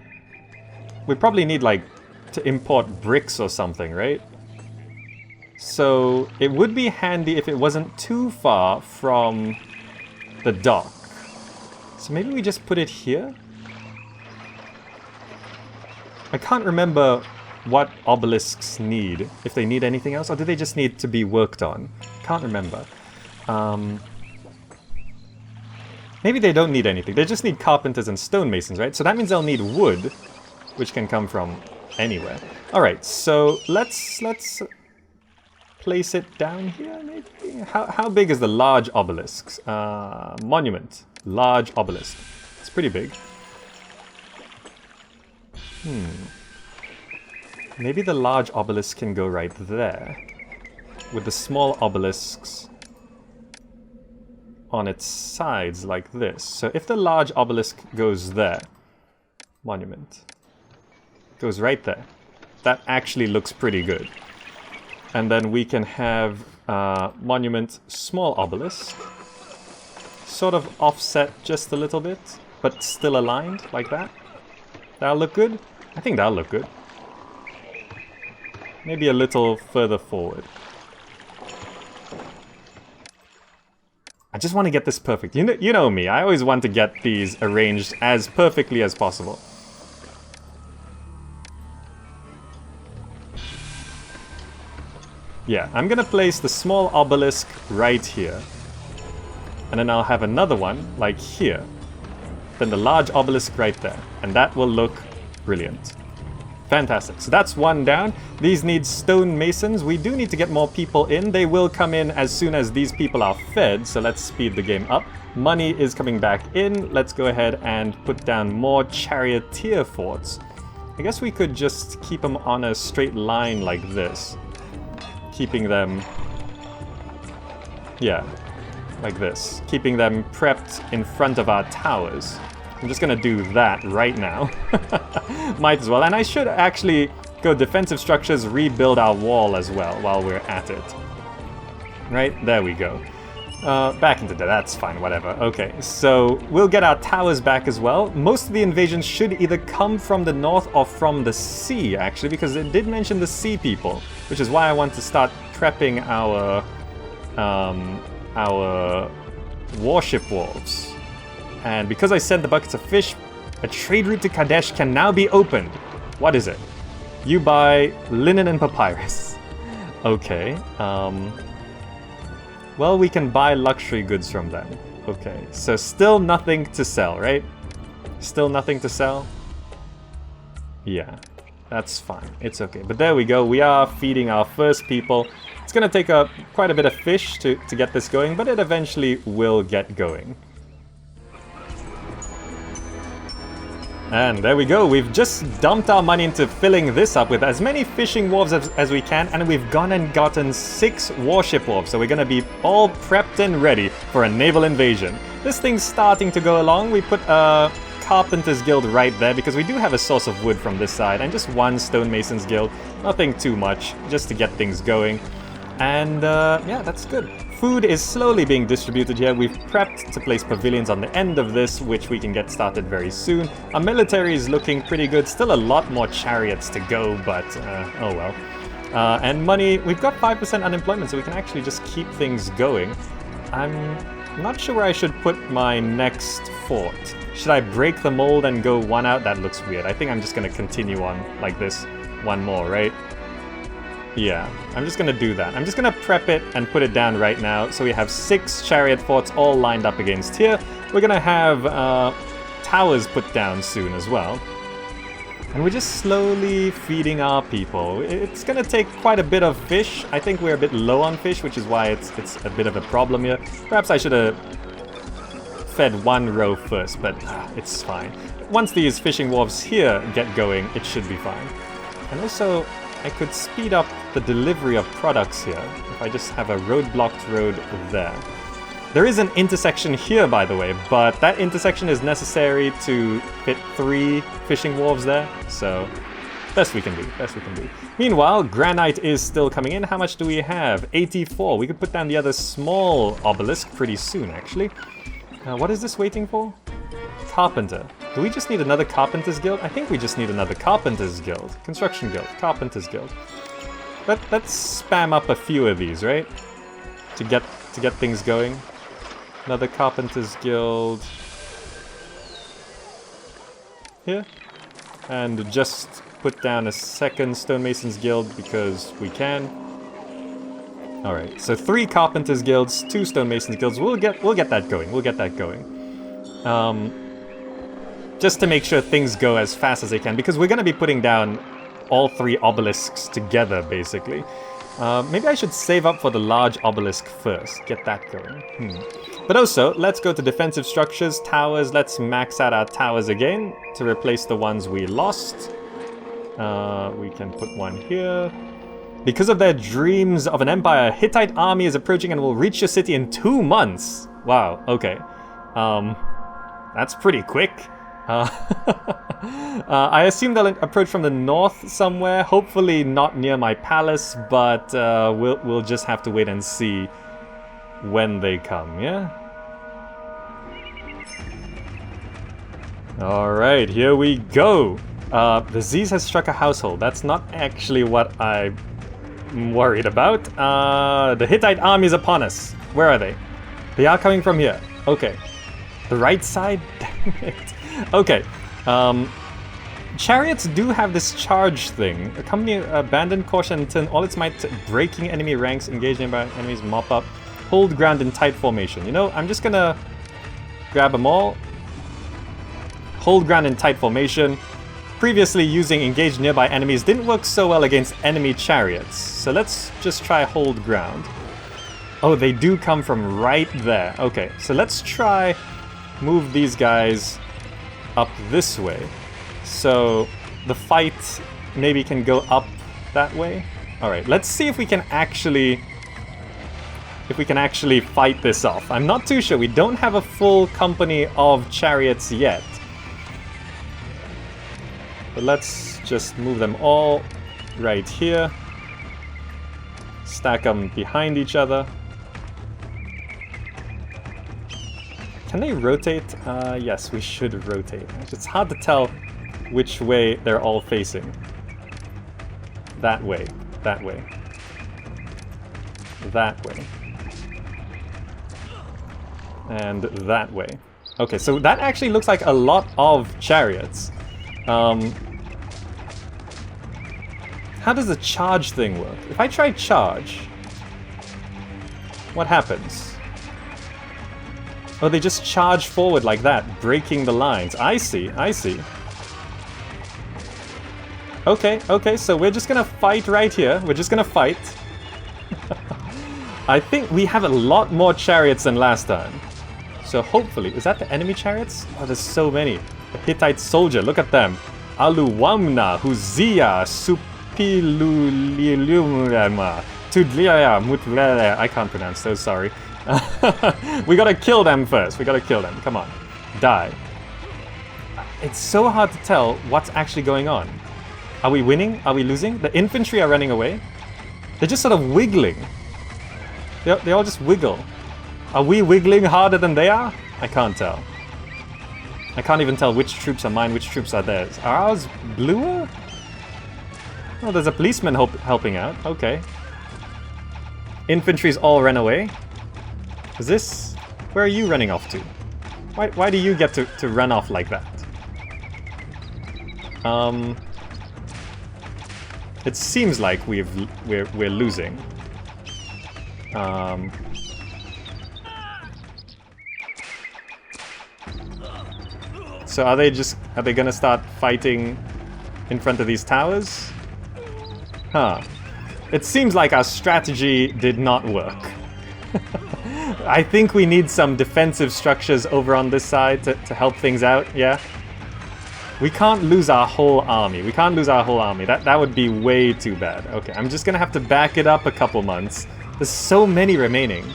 We probably need, like, to import bricks or something, right? So it would be handy if it wasn't too far from the dock. So maybe we just put it here? I can't remember what obelisks need, if they need anything else, or do they just need to be worked on? Can't remember. Maybe they don't need anything. They just need carpenters and stonemasons, right? So that means they'll need wood, which can come from anywhere. Alright, so let's place it down here, maybe? How big is the large obelisks? Monument. Large obelisk. It's pretty big. Maybe the large obelisk can go right there, with the small obelisks on its sides like this. So if the large obelisk goes there, monument, goes right there, that actually looks pretty good. And then we can have monument, small obelisk, sort of offset just a little bit, but still aligned like that. That'll look good? I think that'll look good. Maybe a little further forward. I just want to get this perfect. You know me, I always want to get these arranged as perfectly as possible. Yeah, I'm gonna place the small obelisk right here. And then I'll have another one, like here. Then the large obelisk right there. And that will look brilliant. Fantastic. So that's one down. These need stone masons. We do need to get more people in. They will come in as soon as these people are fed. So let's speed the game up. Money is coming back in. Let's go ahead and put down more charioteer forts. I guess we could just keep them on a straight line like this. Keeping them... yeah, like this. Keeping them prepped in front of our towers. I'm just gonna do that right now. Might as well. And I should actually go defensive structures, rebuild our wall as well while we're at it. Right? There we go. Back into that's fine, whatever. Okay, so we'll get our towers back as well. Most of the invasions should either come from the north or from the sea, actually, because it did mention the sea people, which is why I want to start prepping our warship walls. And because I sent the buckets of fish, a trade route to Kadesh can now be opened. What is it? You buy linen and papyrus. Okay. Well, we can buy luxury goods from them. Okay, so still nothing to sell, right? Still nothing to sell? Yeah, that's fine. It's okay. But there we go. We are feeding our first people. It's going to take quite a bit of fish to get this going, but it eventually will get going. And there we go, we've just dumped our money into filling this up with as many fishing wharves as we can, and we've gone and gotten 6 warship wharves, so we're gonna be all prepped and ready for a naval invasion. This thing's starting to go along. We put a Carpenter's Guild right there, because we do have a source of wood from this side, and just one Stonemason's Guild. Nothing too much, just to get things going. And yeah, that's good. Food is slowly being distributed here. We've prepped to place pavilions on the end of this, which we can get started very soon. Our military is looking pretty good. Still a lot more chariots to go, but oh well. And money, we've got 5% unemployment, so we can actually just keep things going. I'm not sure where I should put my next fort. Should I break the mold and go one out? That looks weird. I think I'm just going to continue on like this. One more, right? Yeah, I'm just going to do that. I'm just going to prep it and put it down right now. So we have 6 chariot forts all lined up against here. We're going to have towers put down soon as well. And we're just slowly feeding our people. It's going to take quite a bit of fish. I think we're a bit low on fish, which is why it's a bit of a problem here. Perhaps I should have fed one row first, but it's fine. Once these fishing wharves here get going, it should be fine. And also, I could speed up the delivery of products here if I just have a road-blocked road there. There is an intersection here, by the way, but that intersection is necessary to fit 3 fishing wharves there, so best we can do, best we can do. Meanwhile, granite is still coming in. How much do we have? 84. We could put down the other small obelisk pretty soon, actually. What is this waiting for? Carpenter. Do we just need another Carpenter's Guild? I think we just need another Carpenter's Guild. Construction Guild, Carpenter's Guild. Let's spam up a few of these, right? To get things going. Another Carpenter's Guild here. And just put down a second Stonemason's Guild because we can. Alright, so 3 Carpenter's Guilds, 2 Stonemason's Guilds. We'll get that going. We'll get that going. Just to make sure things go as fast as they can, because we're going to be putting down all 3 obelisks together, basically. Maybe I should save up for the large obelisk first. Get that going. But also, let's go to defensive structures, towers. Let's max out our towers again to replace the ones we lost. We can put one here. Because of their dreams of an empire, a Hittite army is approaching and will reach your city in 2 months. Wow, okay. That's pretty quick. I assume they'll approach from the north somewhere. Hopefully not near my palace, but we'll just have to wait and see when they come, yeah? Alright, here we go. The disease has struck a household. That's not actually what I'm worried about. The Hittite army is upon us. Where are they? They are coming from here. Okay. The right side? Damn it. Okay. Chariots do have this charge thing. Accompany abandoned caution and turn all its might to breaking enemy ranks, engage nearby enemies, mop up, hold ground in tight formation. You know, I'm just gonna grab them all. Hold ground in tight formation. Previously using engage nearby enemies didn't work so well against enemy chariots. So let's just try hold ground. Oh, they do come from right there. Okay, so let's try move these guys up this way. So the fight maybe can go up that way. All right, let's see if we can actually fight this off. I'm not too sure. We don't have a full company of chariots yet. But let's just move them all right here. Stack them behind each other. Can they rotate? Yes, we should rotate. It's hard to tell which way they're all facing. That way, that way, that way, and that way. Okay, so that actually looks like a lot of chariots. How does the charge thing work? If I try charge, what happens? Oh, they just charge forward like that, breaking the lines. I see, I see. Okay, okay, so we're just gonna fight right here. We're just gonna fight. I think we have a lot more chariots than last time. So hopefully, is that the enemy chariots? Oh, there's so many. The Hittite soldier, look at them. Aluwamna, Huzia, Supilulilumrama, Tudlia, Mutlele. I can't pronounce those, sorry. We gotta kill them first. We gotta kill them. Come on. Die. it's so hard to tell what's actually going on. Are we winning? Are we losing? The infantry are running away. They're just sort of wiggling. They all just wiggle. Are we wiggling harder than they are? I can't tell. I can't even tell which troops are mine, which troops are theirs. Are ours bluer? Oh, there's a policeman helping out. Okay. Infantry's all run away. Is this... Where are you running off to? Why do you get to run off like that? It seems like we're losing. So are they gonna start fighting in front of these towers? Huh. It seems like our strategy did not work. I think we need some defensive structures over on this side to help things out, yeah? We can't lose our whole army. We can't lose our whole army. That would be way too bad. Okay, I'm just gonna have to back it up a couple months. There's so many remaining.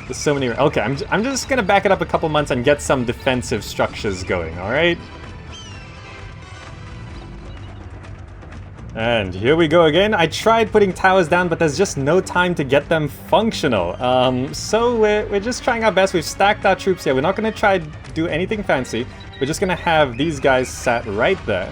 There's so many... Okay, I'm just gonna back it up a couple months and get some defensive structures going, alright? And here we go again. I tried putting towers down, but there's just no time to get them functional. So we're just trying our best. We've stacked our troops here. We're not gonna try to do anything fancy. We're just gonna have these guys sat right there.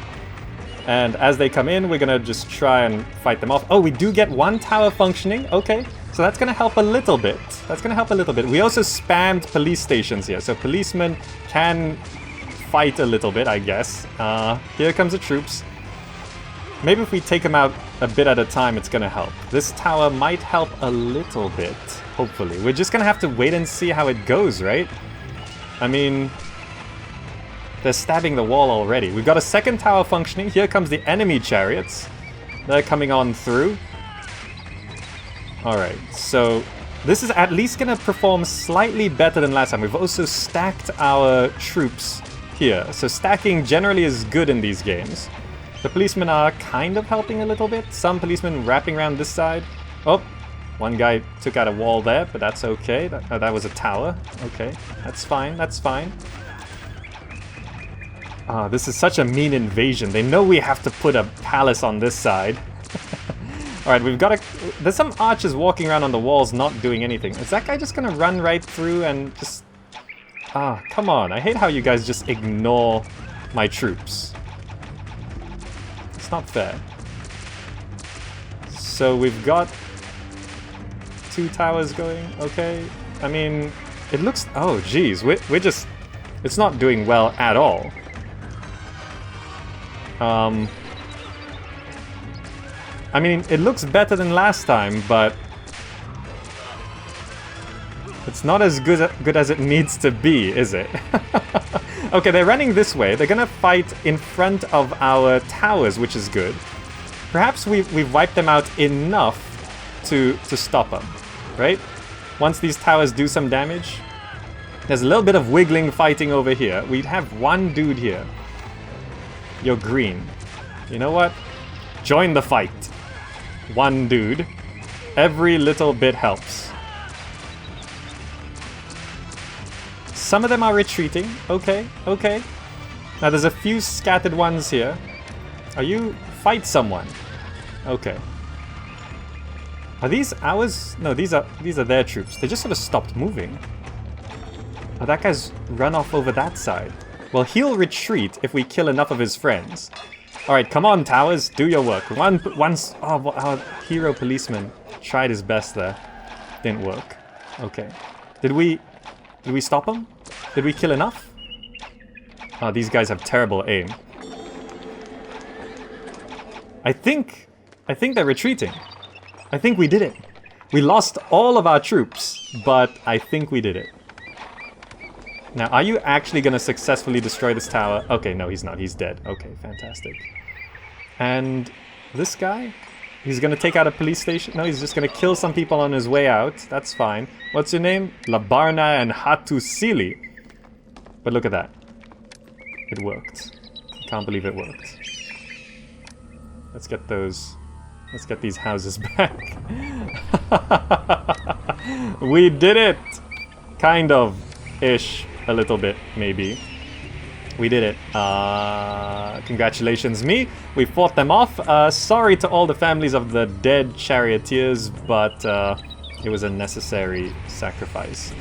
And as they come in, we're gonna just try and fight them off. Oh, we do get one tower functioning. Okay, so that's gonna help a little bit. That's gonna help a little bit. We also spammed police stations here, so policemen can fight a little bit, I guess. Here comes the troops. Maybe if we take them out a bit at a time, it's gonna help. This tower might help a little bit, hopefully. We're just gonna have to wait and see how it goes, right? I mean... They're stabbing the wall already. We've got a second tower functioning. Here comes the enemy chariots. They're coming on through. Alright, so this is at least gonna perform slightly better than last time. We've also stacked our troops here. So stacking generally is good in these games. The policemen are kind of helping a little bit. Some policemen wrapping around this side. Oh, one guy took out a wall there, but that's okay. That was a tower. Okay, that's fine, that's fine. This is such a mean invasion. They know we have to put a palace on this side. Alright, we've got there's some archers walking around on the walls not doing anything. Is that guy just gonna run right through and just... come on. I hate how you guys just ignore my troops. It's not fair. So we've got 2 towers going. Okay. I mean, it looks... Oh, geez. We're just... It's not doing well at all. I mean, it looks better than last time, but it's not as good as it needs to be, is it? Okay, they're running this way. They're gonna fight in front of our towers, which is good. Perhaps we've wiped them out enough to stop them, right? Once these towers do some damage, there's a little bit of wiggling fighting over here. We'd have one dude here. You're green. You know what? Join the fight. One dude. Every little bit helps. Some of them are retreating. Okay, okay. Now there's a few scattered ones here. Are you... Fight someone. Okay. Are these ours? No, these are their troops. They just sort of stopped moving. Oh, that guy's run off over that side. Well, he'll retreat if we kill enough of his friends. Alright, come on, towers. Do your work. Once... Oh, our hero policeman tried his best there. Didn't work. Okay. Did we stop him? Did we kill enough? Oh, these guys have terrible aim. I think they're retreating. I think we did it. We lost all of our troops, but I think we did it. Now, are you actually going to successfully destroy this tower? Okay, no, he's not. He's dead. Okay, fantastic. And this guy? He's going to take out a police station? No, he's just going to kill some people on his way out. That's fine. What's your name? Labarna and Hatusili. But look at that. It worked. Can't believe it worked. Let's get these houses back. We did it! Kind of. Ish. A little bit, maybe. We did it. Congratulations, me. We fought them off. Sorry to all the families of the dead charioteers, but it was a necessary sacrifice.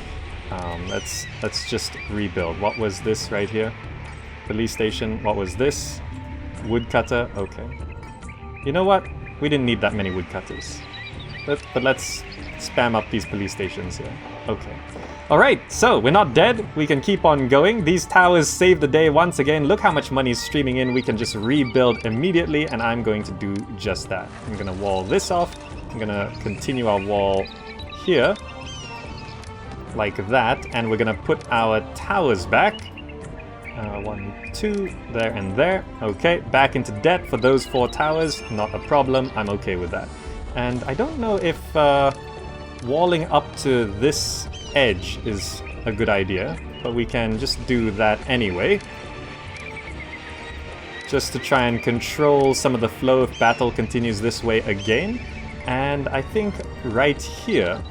Let's just rebuild. What was this right here? Police station. What was this? Woodcutter. Okay. You know what? We didn't need that many woodcutters. But let's spam up these police stations here. Okay. Alright, so we're not dead. We can keep on going. These towers save the day once again. Look how much money is streaming in. We can just rebuild immediately, and I'm going to do just that. I'm going to wall this off. I'm going to continue our wall here. Like that. And we're going to put our towers back. 1, 2, there and there. Okay, back into debt for those 4 towers. Not a problem. I'm okay with that. And I don't know if walling up to this edge is a good idea, but we can just do that anyway. Just to try and control some of the flow if battle continues this way again. And I think right here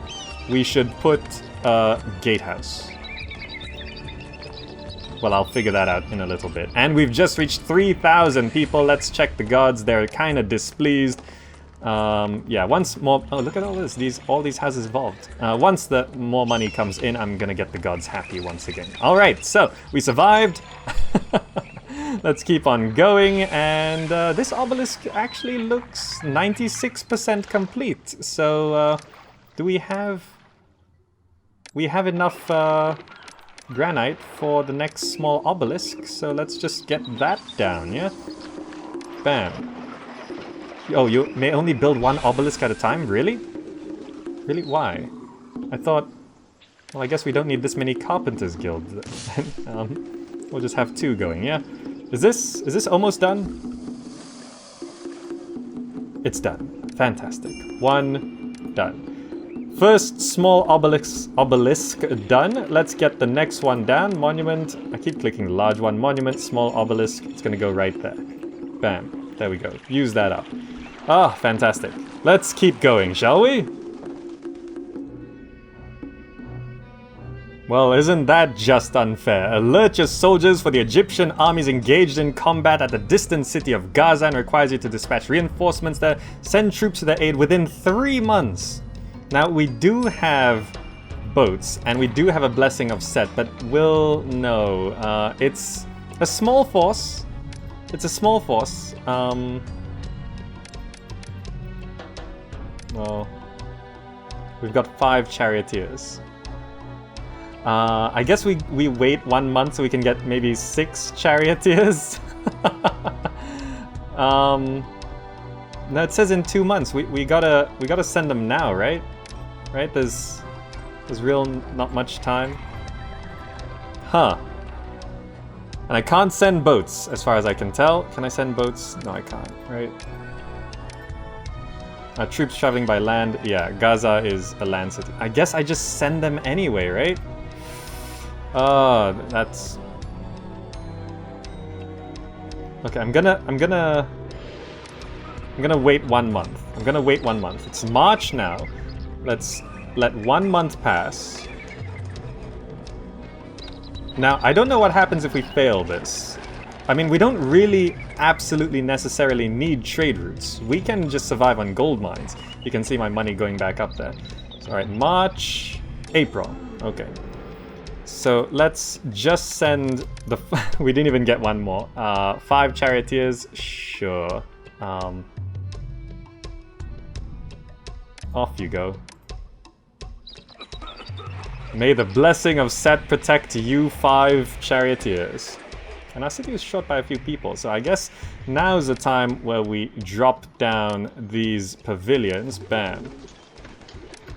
we should put a gatehouse. Well, I'll figure that out in a little bit. And we've just reached 3,000 people. Let's check the gods. They're kind of displeased. Yeah, once more... Oh, look at all this. All these houses evolved. Once the more money comes in, I'm gonna get the gods happy once again. Alright, so we survived. Let's keep on going. And this obelisk actually looks 96% complete. So, do we have... We have enough granite for the next small obelisk. So let's just get that down, yeah? Bam. Oh, you may only build 1 obelisk at a time? Really? Really? Why? I thought... Well, I guess we don't need this many carpenters guilds. We'll just have 2 going, yeah? Is this almost done? It's done. Fantastic. 1 done. First small obelisk done. Let's get the next one down. Monument. I keep clicking the large one. Monument, small obelisk. It's gonna go right there. Bam. There we go. Use that up. Ah, fantastic. Let's keep going, shall we? Well, isn't that just unfair? Alert your soldiers for the Egyptian armies engaged in combat at the distant city of Gaza and requires you to dispatch reinforcements there. Send troops to their aid within 3 months. Now, we do have boats, and we do have a blessing of Set, but no. It's a small force. It's a small force. Well, we've got 5 charioteers. I guess we wait 1 month so we can get maybe 6 charioteers. No, it says in 2 months. We gotta send them now, right? Right? There's real not much time. Huh. And I can't send boats, as far as I can tell. Can I send boats? No, I can't, right? Troops traveling by land. Yeah, Gaza is a land city. I guess I just send them anyway, right? That's... Okay, I'm gonna wait 1 month. I'm gonna wait 1 month. It's March now. Let's let 1 month pass. Now, I don't know what happens if we fail this. I mean, we don't really absolutely necessarily need trade routes. We can just survive on gold mines. You can see my money going back up there. Alright, March, April. Okay. So let's just send the... we didn't even get 1 more. 5 charioteers, sure. Off you go. May the blessing of Set protect you 5 charioteers. And our city is short by a few people, so I guess now's the time where we drop down these pavilions. Bam.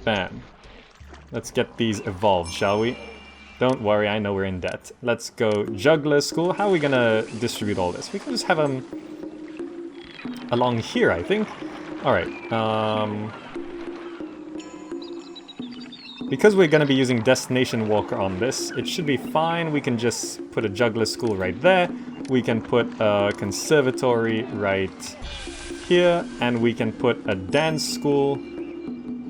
Bam. Let's get these evolved, shall we? Don't worry, I know we're in debt. Let's go juggler school. How are we gonna distribute all this? We can just have them along here, I think. Alright, because we're going to be using Destination Walker on this, it should be fine. We can just put a juggler school right there. We can put a conservatory right here. And we can put a dance school.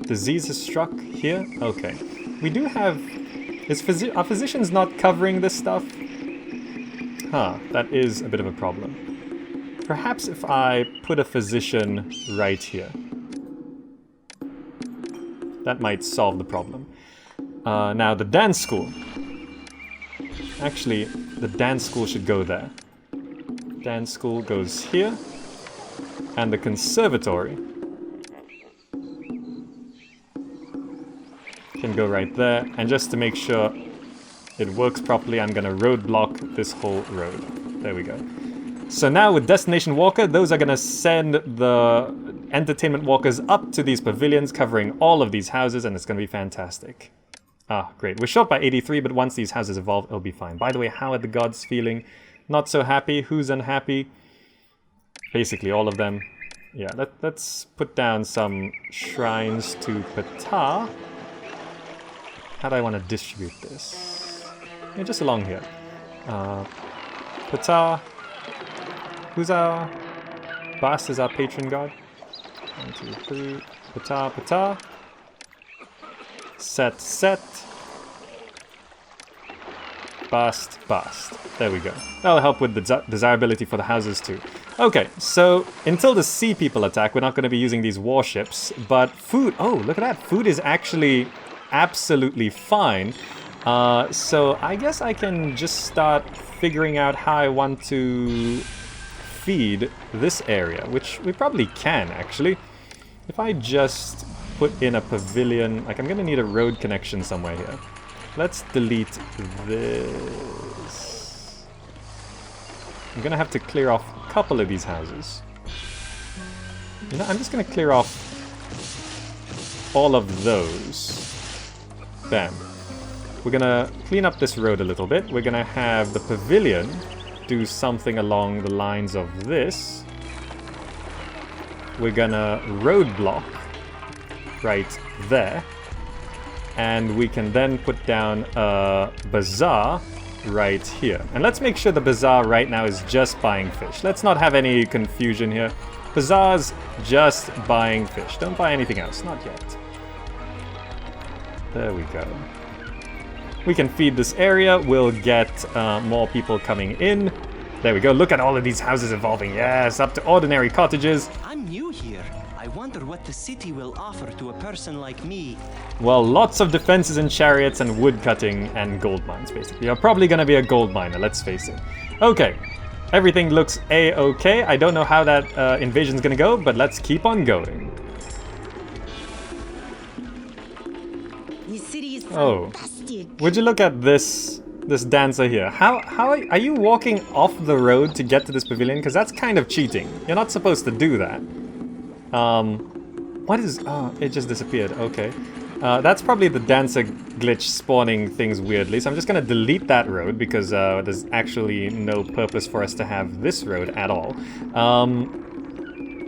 Disease is struck here. Okay. We do have... Are physicians not covering this stuff? Huh, that is a bit of a problem. Perhaps if I put a physician right here. That might solve the problem. Now, the dance school. Actually, the dance school should go there. Dance school goes here. And the conservatory can go right there. And just to make sure it works properly, I'm gonna roadblock this whole road. There we go. So now with Destination Walker, those are gonna send the entertainment walkers up to these pavilions covering all of these houses, and it's gonna be fantastic. Ah, great. We're short by 83, but once these houses evolve, it'll be fine. By the way, how are the gods feeling? Not so happy? Who's unhappy? Basically all of them. Yeah, let's put down some shrines to Ptah. How do I want to distribute this? Yeah, just along here. Ptah. Who's our... Bast is our patron god. 1, 2, 3. Ptah, Ptah. Set, set. Bast, bast. There we go. That'll help with the desirability for the houses too. Okay, so until the sea people attack, we're not going to be using these warships, but food... Oh, look at that. Food is actually absolutely fine. So I guess I can just start figuring out how I want to feed this area, which we probably can, actually. If I just put in a pavilion... Like, I'm going to need a road connection somewhere here. Let's delete this. I'm going to have to clear off a couple of these houses. You know, I'm just going to clear off all of those. Bam. We're going to clean up this road a little bit. We're going to have the pavilion do something along the lines of this. We're going to roadblock right there. And we can then put down a bazaar right here. And let's make sure the bazaar right now is just buying fish. Let's not have any confusion here. Bazaar's just buying fish. Don't buy anything else. Not yet. There we go. We can feed this area. We'll get more people coming in. There we go. Look at all of these houses evolving. Yes, up to ordinary cottages. I'm new here. I wonder what the city will offer to a person like me. Well, lots of defenses and chariots and wood cutting and gold mines, basically. You're probably going to be a gold miner, let's face it. Okay, everything looks A-okay. I don't know how that invasion's going to go, but let's keep on going. This city is Oh, fantastic. would you look at this dancer here? How are you walking off the road to get to this pavilion? Because that's kind of cheating. You're not supposed to do that. What is... Oh, it just disappeared. Okay. That's probably the dancer glitch spawning things weirdly. So I'm just going to delete that road because there's actually no purpose for us to have this road at all.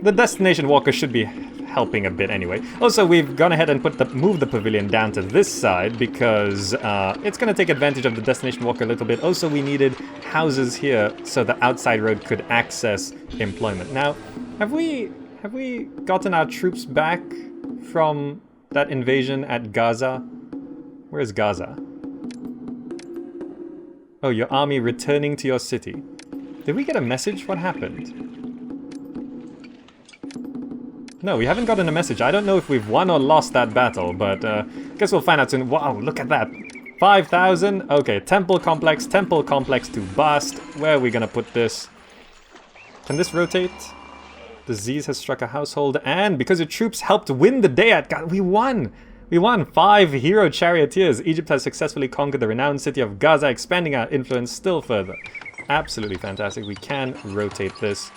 The destination walker should be helping a bit anyway. Also, we've gone ahead and moved the pavilion down to this side because it's going to take advantage of the destination walker a little bit. Also, we needed houses here so the outside road could access employment. Now, have we gotten our troops back from that invasion at Gaza? Where is Gaza? Oh, your army returning to your city. Did we get a message? What happened? No, we haven't gotten a message. I don't know if we've won or lost that battle, but guess we'll find out soon. Wow, look at that. 5,000. Okay, temple complex to bust. Where are we gonna put this? Can this rotate? Disease has struck a household, and because your troops helped win the day at Gaza, we won! We won! 5 hero charioteers. Egypt has successfully conquered the renowned city of Gaza, expanding our influence still further. Absolutely fantastic. We can rotate this.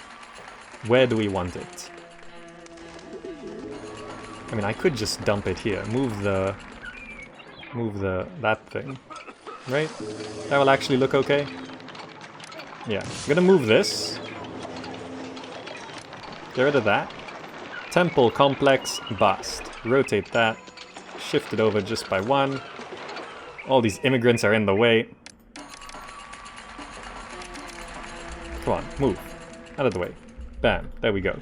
Where do we want it? I mean, I could just dump it here. Move that thing. Right? That will actually look okay. Yeah. I'm gonna move this. Get rid of that. Temple complex, bust. Rotate that. Shift it over just by 1. All these immigrants are in the way. Come on, move. Out of the way. Bam, there we go.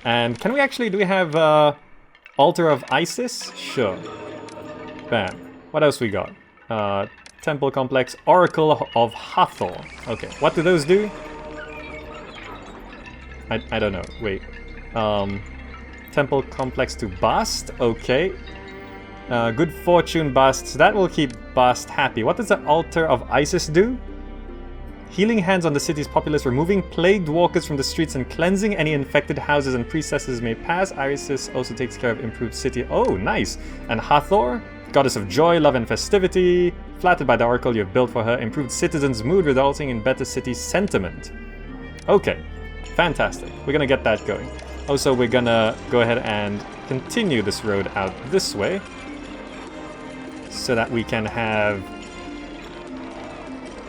And can we actually, do we have Altar of Isis? Sure. Bam. What else we got? Temple Complex, Oracle of Hathor. Okay, what do those do? I don't know. Wait. Temple Complex to Bast. Okay. Good Fortune Bast. So that will keep Bast happy. What does the Altar of Isis do? Healing hands on the city's populace, removing plagued walkers from the streets and cleansing any infected houses and priestesses may pass. Isis also takes care of improved city. Oh, nice. And Hathor, goddess of joy, love, and festivity. Flattered by the oracle you have built for her. Improved citizens' mood, resulting in better city sentiment. Okay, fantastic. We're gonna get that going. Also, we're gonna go ahead and continue this road out this way, so that we can have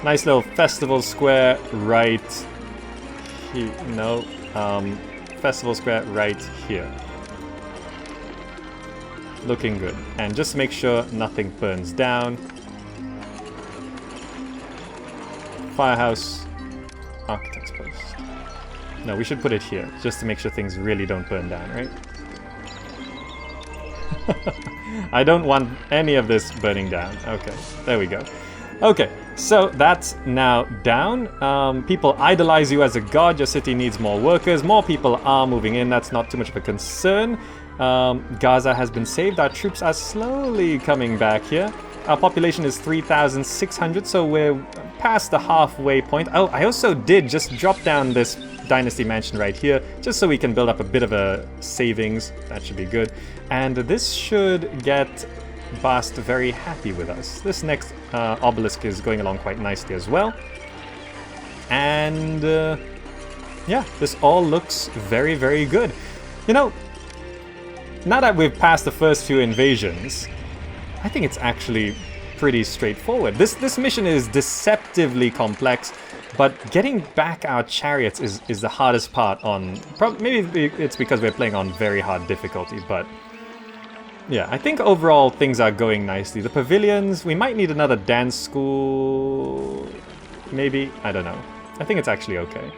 nice little festival square right here. No, festival square right here. Looking good. And just make sure nothing burns down. Firehouse, Architect's Post. No, we should put it here, just to make sure things really don't burn down, right? I don't want any of this burning down. Okay, there we go. Okay, so that's now down. People idolize you as a god. Your city needs more workers. More people are moving in. That's not too much of a concern. Gaza has been saved. Our troops are slowly coming back here. Our population is 3,600, so we're past the halfway point. Oh, I also did just drop down this Dynasty Mansion right here, just so we can build up a bit of a savings. That should be good. And this should get Bast very happy with us. This next obelisk is going along quite nicely as well. And yeah, this all looks very, very good. You know, now that we've passed the first few invasions, I think it's actually pretty straightforward. This mission is deceptively complex, but getting back our chariots is the hardest part on... Maybe it's because we're playing on very hard difficulty, but... yeah, I think overall things are going nicely. The pavilions, we might need another dance school... maybe? I don't know. I think it's actually okay.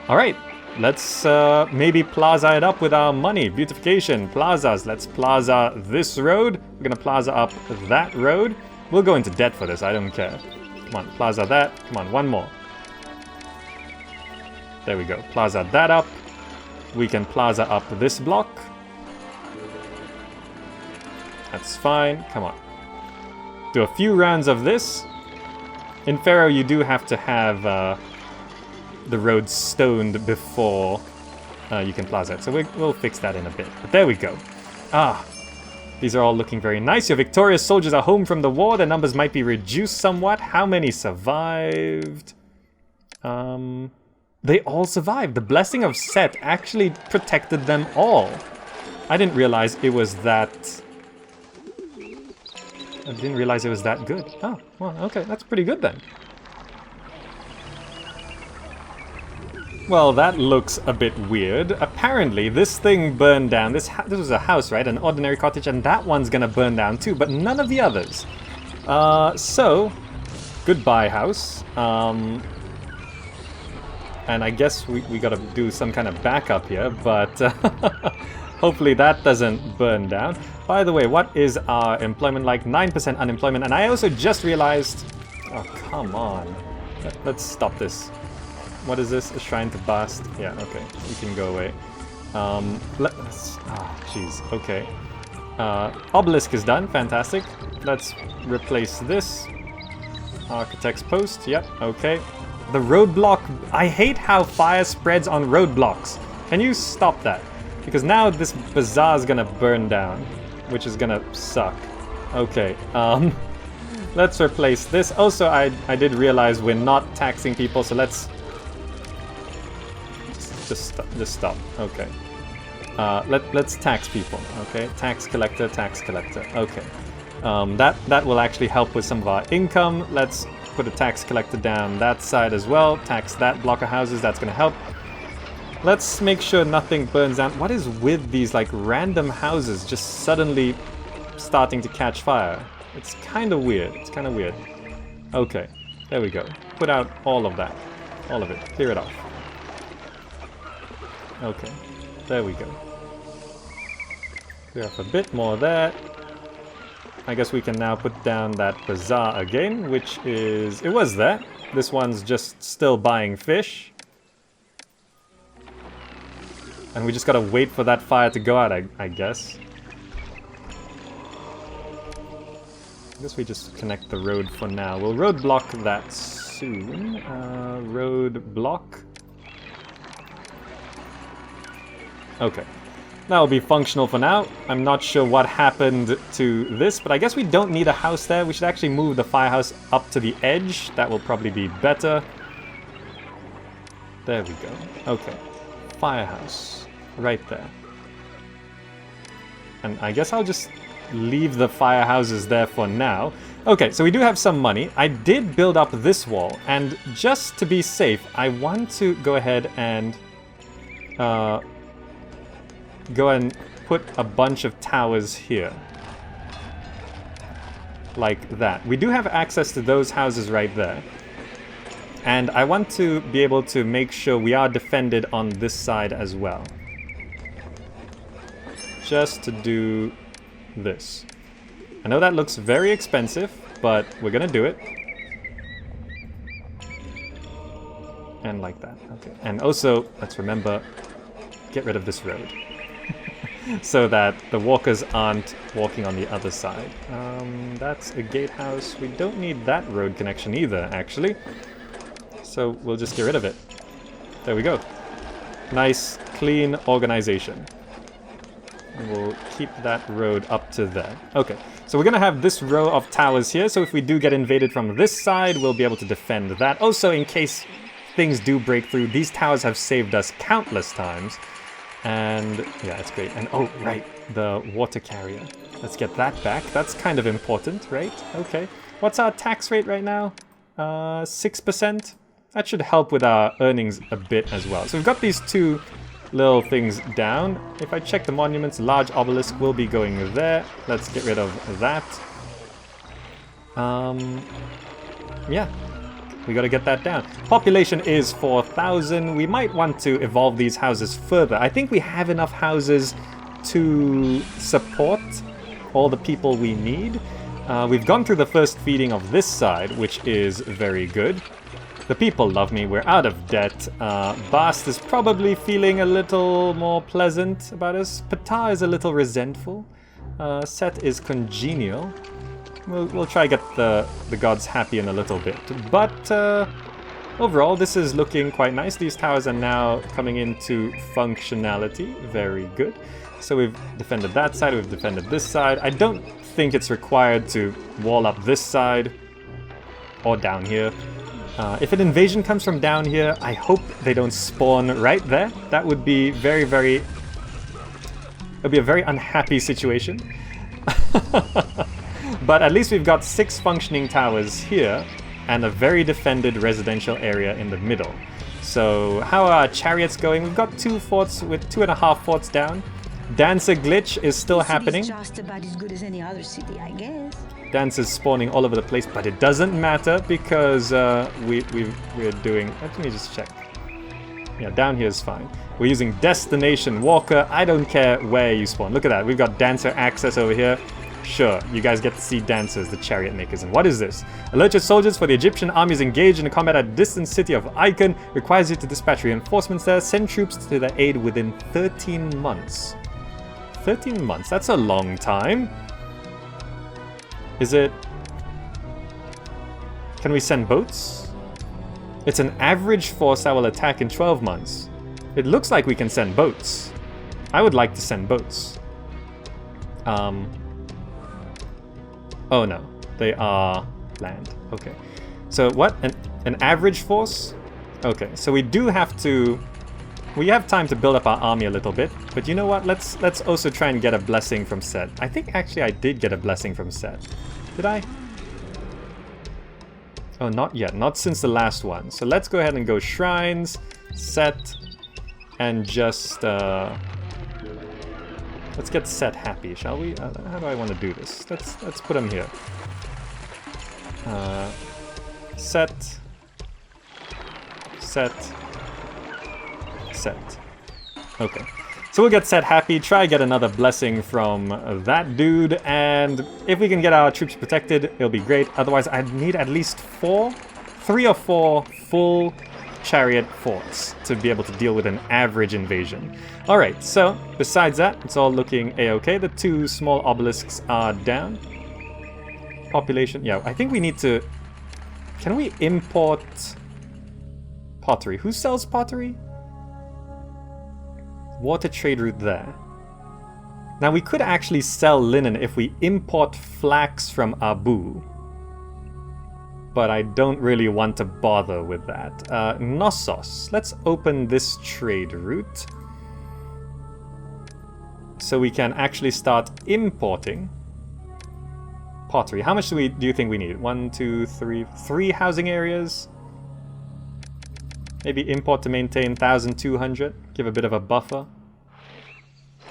Alright, let's maybe plaza it up with our money. Beautification, plazas. Let's plaza this road. We're gonna plaza up that road. We'll go into debt for this, I don't care. Come on, plaza that. Come on, one more. There we go. Plaza that up. We can plaza up this block. That's fine. Come on. Do a few rounds of this. In Pharaoh, you do have to have the road stoned before you can plaza it. So we'll fix that in a bit. But there we go. Ah, these are all looking very nice. Your victorious soldiers are home from the war. Their numbers might be reduced somewhat. How many survived? They all survived. The blessing of Set actually protected them all. I didn't realize it was that... I didn't realize it was that good. Oh, well, okay, that's pretty good then. Well, that looks a bit weird. Apparently, this thing burned down. This was a house, right? An ordinary cottage, and that one's gonna burn down too, but none of the others. So, goodbye, house. And I guess we gotta do some kind of backup here, but hopefully that doesn't burn down. By the way, what is our employment like? 9% unemployment, and I also just realized... oh, come on. Let's stop this. What is this? A shrine to Bast? Yeah, okay. You can go away. Let's... ah, jeez. Okay. Obelisk is done. Fantastic. Let's replace this. Architect's Post. Yep, okay. The roadblock... I hate how fire spreads on roadblocks. Can you stop that? Because now this bazaar is gonna burn down, which is gonna suck. Okay, let's replace this. Also, I did realize we're not taxing people, so let's... Just stop. Okay. Let's tax people, okay? Tax collector, okay. That will actually help with some of our income. Let's put a tax collector down that side as well. Tax that block of houses, that's gonna help. Let's make sure nothing burns down. What is with these like random houses just suddenly starting to catch fire? It's kind of weird. Okay, there we go. Put out all of that. All of it. Clear it off. Okay, there we go. Clear off a bit more of that. I guess we can now put down that bazaar again, which is... It was there. This one's just still buying fish. And we just gotta wait for that fire to go out, I guess. I guess we just connect the road for now. We'll road block that soon. Road block. Okay. That'll be functional for now. I'm not sure what happened to this, but I guess we don't need a house there. We should actually move the firehouse up to the edge. That will probably be better. There we go. Okay. Firehouse. Right there. And I guess I'll just leave the firehouses there for now. Okay, so we do have some money. I did build up this wall, and just to be safe, I want to go ahead and go and put a bunch of towers here. Like that. We do have access to those houses right there. And I want to be able to make sure we are defended on this side as well. Just to do this. I know that looks very expensive, but we're gonna do it. And like that. Okay. And also, let's remember, get rid of this road. So that the walkers aren't walking on the other side. That's a gatehouse. We don't need that road connection either, actually. So we'll just get rid of it. There we go. Nice, clean organization. And we'll keep that road up to there. Okay, so we're gonna have this row of towers here, so if we do get invaded from this side, we'll be able to defend that. Also, in case things do break through, these towers have saved us countless times. And yeah, it's great. And oh, right, the water carrier. Let's get that back. That's kind of important, right? Okay. What's our tax rate right now? 6%. That should help with our earnings a bit as well. So we've got these two little things down. If I check the monuments, large obelisk will be going there. Let's get rid of that. Yeah. We gotta get that down. Population is 4,000. We might want to evolve these houses further. I think we have enough houses to support all the people we need. We've gone through the first feeding of this side, which is very good. The people love me. We're out of debt. Bast is probably feeling a little more pleasant about us. Ptah is a little resentful. Set is congenial. We'll try to get the gods happy in a little bit. But overall, this is looking quite nice. These towers are now coming into functionality. Very good. So we've defended that side, we've defended this side. I don't think it's required to wall up this side or down here. If an invasion comes from down here, I hope they don't spawn right there. That would be very, very... It would be a very unhappy situation. But at least we've got 6 functioning towers here and a very defended residential area in the middle. So how are our chariots going? We've got 2 forts with 2.5 forts down. Dancer glitch is still happening. Just about as good as any other city, I guess. Dancers spawning all over the place, but it doesn't matter because we're doing... Let me just check. Yeah, down here is fine. We're using Destination Walker. I don't care where you spawn. Look at that. We've got Dancer access over here. Sure, you guys get to see dancers, the chariot makers. And what is this? Alert your soldiers for the Egyptian army is engaged in a combat at a distant city of Icon. Requires you to dispatch reinforcements there. Send troops to their aid within 13 months. 13 months? That's a long time. Is it... Can we send boats? It's an average force that will attack in 12 months. It looks like we can send boats. I would like to send boats. Oh no, they are land. Okay. So what? An average force? Okay, so we do have to... We have time to build up our army a little bit, but you know what? Let's also try and get a blessing from Set. I think actually I did get a blessing from Set. Did I? Oh, not yet. Not since the last one. So let's go ahead and go shrines, Set, and just... Let's get Set happy, shall we? How do I want to do this? Let's put him here. Set. Set. Set. Okay. So we'll get set happy, try get another blessing from that dude, and if we can get our troops protected, it'll be great. Otherwise, I'd need at least 3 or 4 full chariot forts to be able to deal with an average invasion. Alright, so besides that, it's all looking a-okay. The 2 small obelisks are down. Population, yeah, I think we need to... Can we import pottery? Who sells pottery? Water trade route there. Now we could actually sell linen if we import flax from Abu. But I don't really want to bother with that. Knossos. Let's open this trade route. So we can actually start importing pottery. How much do you think we need? 1, 2, 3... 3 housing areas? Maybe import to maintain 1,200. Give a bit of a buffer.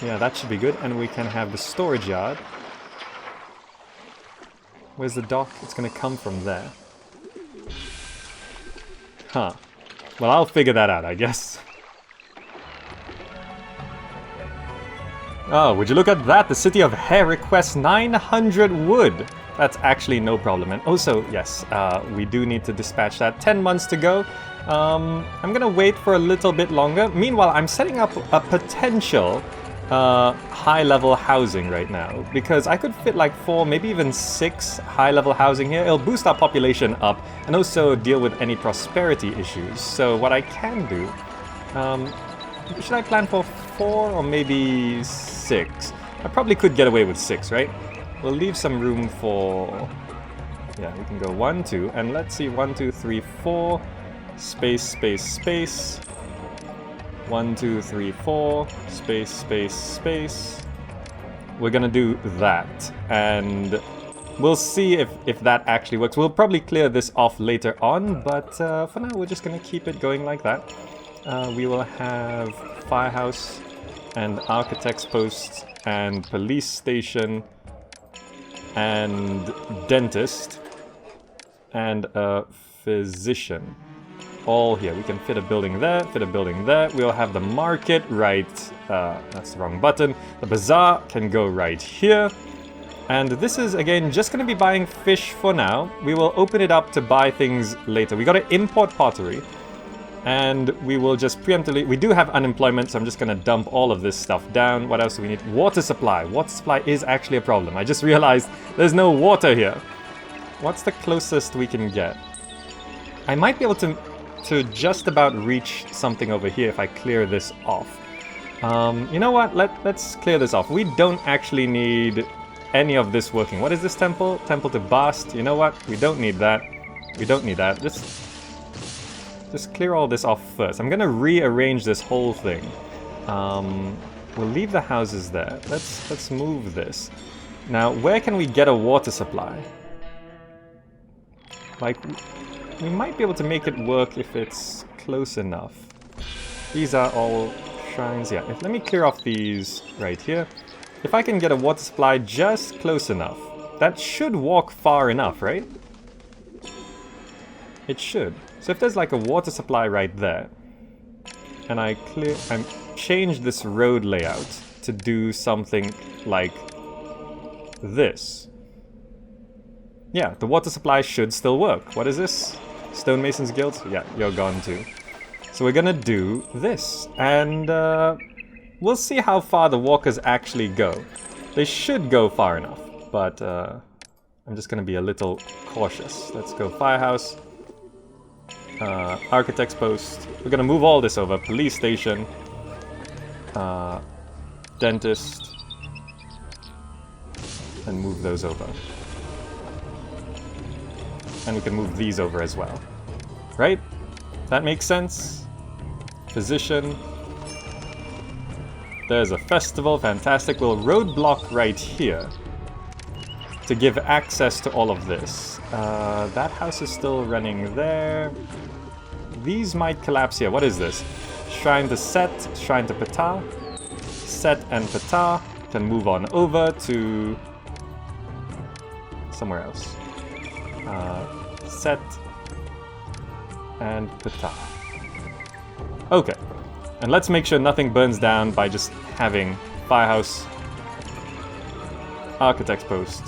Yeah, that should be good. And we can have the storage yard. Where's the dock? It's going to come from there. Huh. Well, I'll figure that out, I guess. Oh, would you look at that? The city of Hare requests 900 wood. That's actually no problem. And also, yes, we do need to dispatch that. 10 months to go. I'm gonna wait for a little bit longer. Meanwhile, I'm setting up a potential high-level housing right now, because I could fit like 4, maybe even 6 high-level housing here. It'll boost our population up and also deal with any prosperity issues. So what I can do, should I plan for 4 or maybe 6? I probably could get away with 6, right? We'll leave some room for... Yeah, we can go 1, 2, and let's see, 1, 2, 3, 4. Space, space, space. 1, 2, 3, 4. Space, space, space. We're gonna do that, and we'll see if that actually works. We'll probably clear this off later on, but for now we're just gonna keep it going like that. We will have firehouse and architect's post and police station and dentist and a physician. All here. We can fit a building there, fit a building there. We'll have the market right, that's the wrong button. The bazaar can go right here. And this is, again, just going to be buying fish for now. We will open it up to buy things later. We got to import pottery. And we will just preemptively... We do have unemployment, so I'm just going to dump all of this stuff down. What else do we need? Water supply. Water supply is actually a problem. I just realized there's no water here. What's the closest we can get? I might be able to just about reach something over here if I clear this off. You know what? Let's clear this off. We don't actually need any of this working. What is this temple? Temple to Bast. You know what? We don't need that. We don't need that. Just clear all this off first. I'm gonna rearrange this whole thing. We'll leave the houses there. Let's move this. Now, where can we get a water supply? Like, we might be able to make it work if it's close enough. These are all shrines. Yeah, let me clear off these right here. If I can get a water supply just close enough, that should walk far enough, right? It should. So if there's like a water supply right there, and I change this road layout to do something like this. Yeah, the water supply should still work. What is this? Stonemasons Guild? Yeah, you're gone too. So we're gonna do this, and we'll see how far the walkers actually go. They should go far enough, but I'm just gonna be a little cautious. Let's go firehouse, architect's post. We're gonna move all this over. Police station, dentist, and move those over. And we can move these over as well. Right? That makes sense? Physician. There's a festival. Fantastic. We'll roadblock right here to give access to all of this. That house is still running there. These might collapse here. What is this? Shrine to Set, Shrine to Ptah. Set and Ptah can move on over to somewhere else. Set and Ptah. Okay. And let's make sure nothing burns down by just having firehouse, architect's post,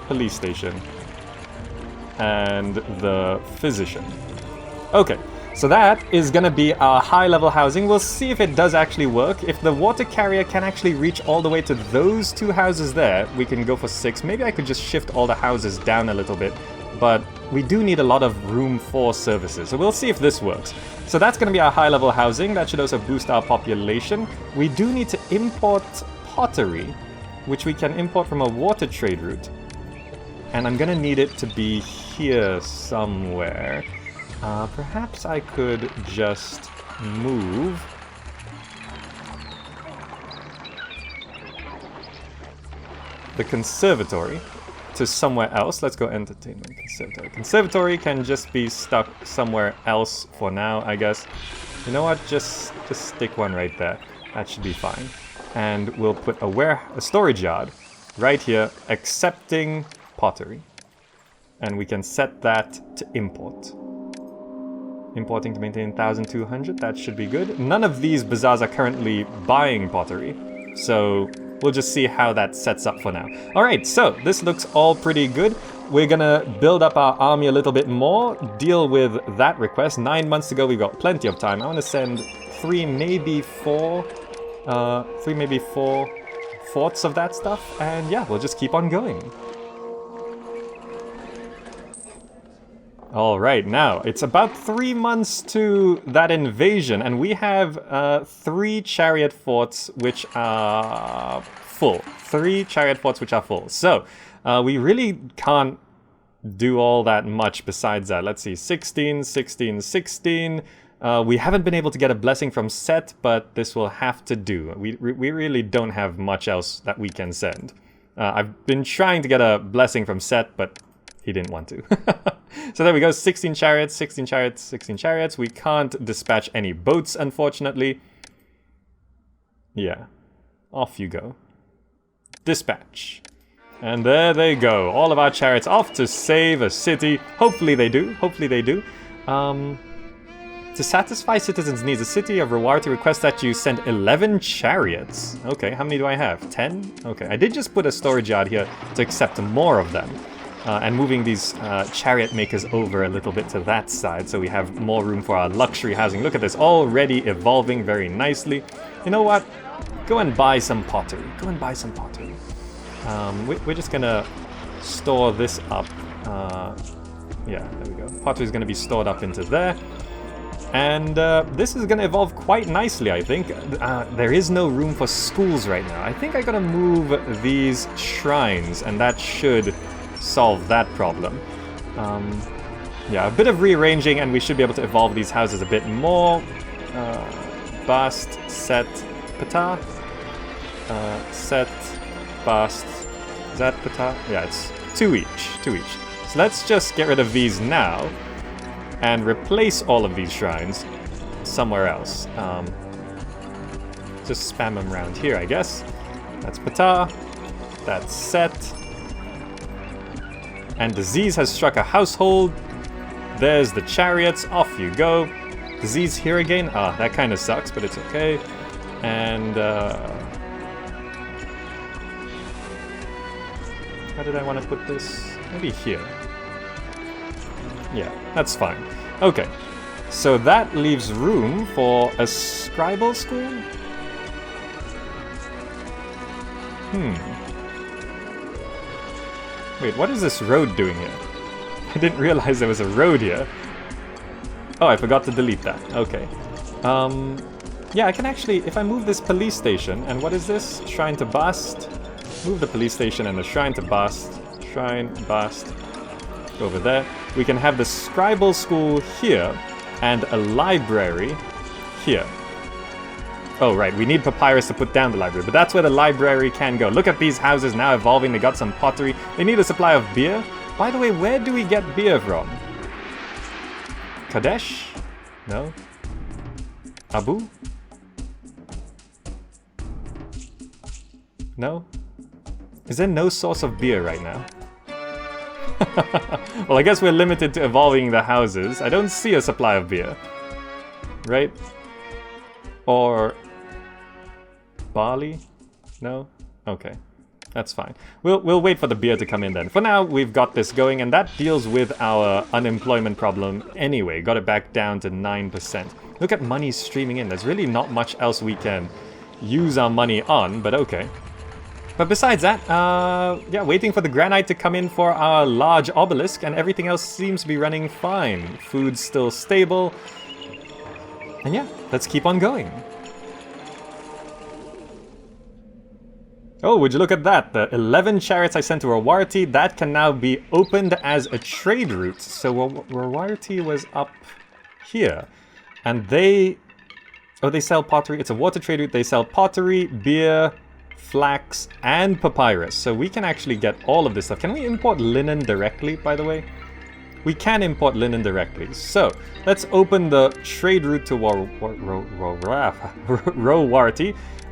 police station, and the physician. Okay, so that is gonna be our high-level housing. We'll see if it does actually work. If the water carrier can actually reach all the way to those 2 houses there, we can go for 6. Maybe I could just shift all the houses down a little bit, but we do need a lot of room for services, so we'll see if this works. So that's gonna be our high-level housing. That should also boost our population. We do need to import pottery, which we can import from a water trade route. And I'm gonna need it to be here somewhere. Perhaps I could just move the conservatory to somewhere else. Let's go entertainment conservatory. Conservatory can just be stuck somewhere else for now, I guess. You know what? Just stick one right there. That should be fine. And we'll put a storage yard right here, accepting pottery. And we can set that to import. Importing to maintain 1,200, that should be good. None of these bazaars are currently buying pottery, so we'll just see how that sets up for now. Alright, so this looks all pretty good. We're gonna build up our army a little bit more, deal with that request. 9 months to go, we've got plenty of time. I want to send 3, maybe 4 forts of that stuff, and yeah, we'll just keep on going. Alright, now, it's about 3 months to that invasion, and we have 3 chariot forts which are full. 3 chariot forts which are full. So, we really can't do all that much besides that. Let's see, 16, 16, 16. We haven't been able to get a blessing from Set, but this will have to do. We really don't have much else that we can send. I've been trying to get a blessing from Set, but he didn't want to. So there we go, 16 chariots, 16 chariots, 16 chariots. We can't dispatch any boats, unfortunately. Yeah, off you go. Dispatch. And there they go, all of our chariots off to save a city. Hopefully they do, hopefully they do. To satisfy citizens' needs, the city of Reward to request that you send 11 chariots. Okay, how many do I have? 10? Okay, I did just put a storage yard here to accept more of them. And moving these chariot makers over a little bit to that side so we have more room for our luxury housing. Look at this, already evolving very nicely. You know what? Go and buy some pottery. Go and buy some pottery. We're just gonna store this up. Yeah, there we go. Pottery is gonna be stored up into there. And this is gonna evolve quite nicely, I think. There is no room for schools right now. I think I gotta move these shrines, and that should solve that problem. Yeah, a bit of rearranging and we should be able to evolve these houses a bit more. Bast, set, pata. Set, bast. Is that pata? Yeah, it's 2 each. 2 each. So let's just get rid of these now and replace all of these shrines somewhere else. Just spam them around here, I guess. That's pata. That's set. And disease has struck a household. There's the chariots. Off you go. Disease here again. Ah, that kind of sucks, but it's okay. And how did I want to put this? Maybe here. Yeah, that's fine. Okay. So that leaves room for a scribal school? Wait, what is this road doing here? I didn't realize there was a road here. Oh, I forgot to delete that. Okay. Yeah, I can actually, if I move this police station, and what is this? Shrine to Bast. Move the police station and the Shrine to Bast. Shrine, Bast. Over there. We can have the scribal school here, and a library here. Oh, right, we need papyrus to put down the library, but that's where the library can go. Look at these houses now evolving. They got some pottery. They need a supply of beer. By the way, where do we get beer from? Kadesh? No. Abu? No? Is there no source of beer right now? Well, I guess we're limited to evolving the houses. I don't see a supply of beer. Right? Or barley? No? Okay. That's fine. We'll wait for the beer to come in then. For now, we've got this going, and that deals with our unemployment problem anyway. Got it back down to 9%. Look at money streaming in. There's really not much else we can use our money on, but okay. But besides that, yeah, waiting for the granite to come in for our large obelisk, and everything else seems to be running fine. Food's still stable. And yeah, let's keep on going. Oh, would you look at that? The 11 chariots I sent to Rawarty, that can now be opened as a trade route. So Rawarty was up here. And they... Oh, they sell pottery. It's a water trade route. They sell pottery, beer, flax, and papyrus. So we can actually get all of this stuff. Can we import linen directly, by the way? We can import linen directly. So, let's open the trade route to Rawarty.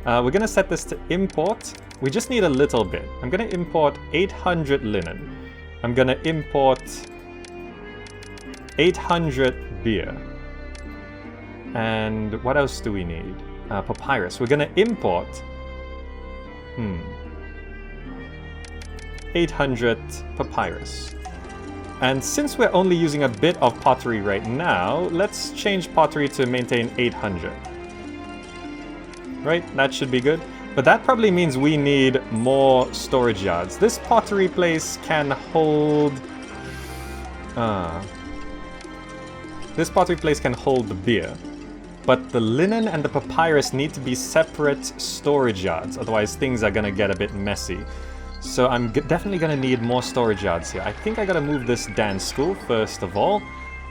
We're going to set this to import. We just need a little bit. I'm going to import 800 linen. I'm going to import 800 beer. And what else do we need? Papyrus. We're going to import 800 papyrus. And since we're only using a bit of pottery right now, let's change pottery to maintain 800. Right? That should be good. But that probably means we need more storage yards. This pottery place can hold... This pottery place can hold the beer. But the linen and the papyrus need to be separate storage yards. Otherwise, things are going to get a bit messy. So I'm definitely going to need more storage yards here. I think I got to move this dance school first of all.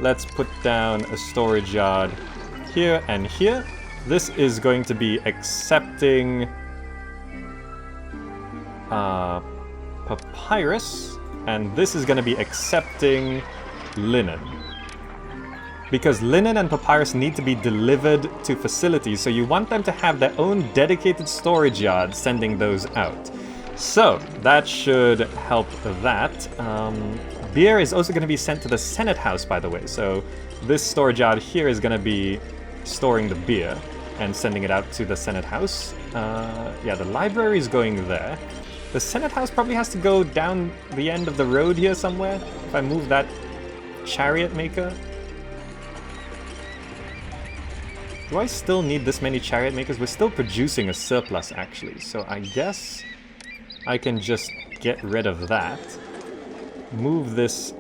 Let's put down a storage yard here and here. This is going to be accepting papyrus, and this is going to be accepting linen. Because linen and papyrus need to be delivered to facilities, so you want them to have their own dedicated storage yard sending those out. So, that should help that. Beer is also going to be sent to the Senate House, by the way. So, this storage yard here is going to be storing the beer and sending it out to the Senate House. Yeah, the library is going there. The Senate House probably has to go down the end of the road here somewhere. If I move that chariot maker. Do I still need this many chariot makers? We're still producing a surplus, actually. So I guess I can just get rid of that. Move this.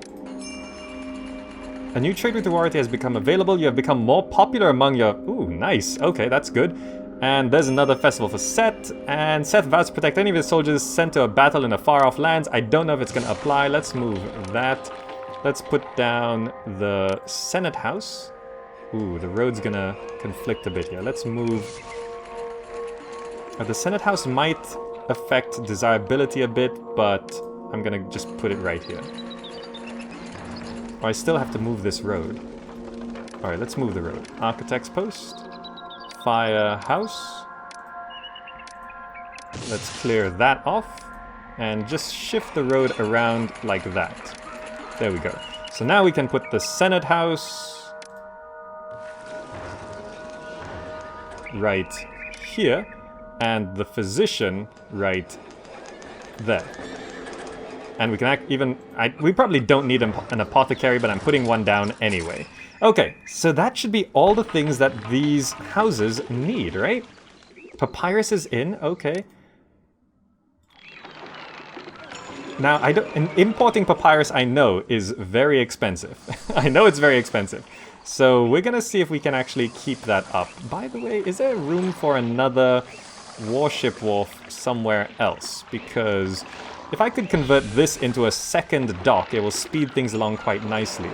A new trade route Rawarty has become available. You have become more popular among your... Ooh, nice. Okay, that's good. And there's another festival for Seth. And Seth vows to protect any of his soldiers sent to a battle in the far-off lands. I don't know if it's going to apply. Let's move that. Let's put down the Senate House. Ooh, the road's going to conflict a bit here. Let's move... the Senate House might affect desirability a bit, but I'm going to just put it right here. Oh, I still have to move this road. Alright, let's move the road. Architect's Post. Firehouse. Let's clear that off. And just shift the road around like that. There we go. So now we can put the Senate House right here. And the physician right there. And we can we probably don't need an apothecary, but I'm putting one down anyway. Okay, so that should be all the things that these houses need, right? Papyrus is in, okay. Now, importing papyrus, I know, is very expensive. I know it's very expensive. So we're gonna see if we can actually keep that up. By the way, is there room for another warship wharf somewhere else? Because if I could convert this into a second dock, it will speed things along quite nicely.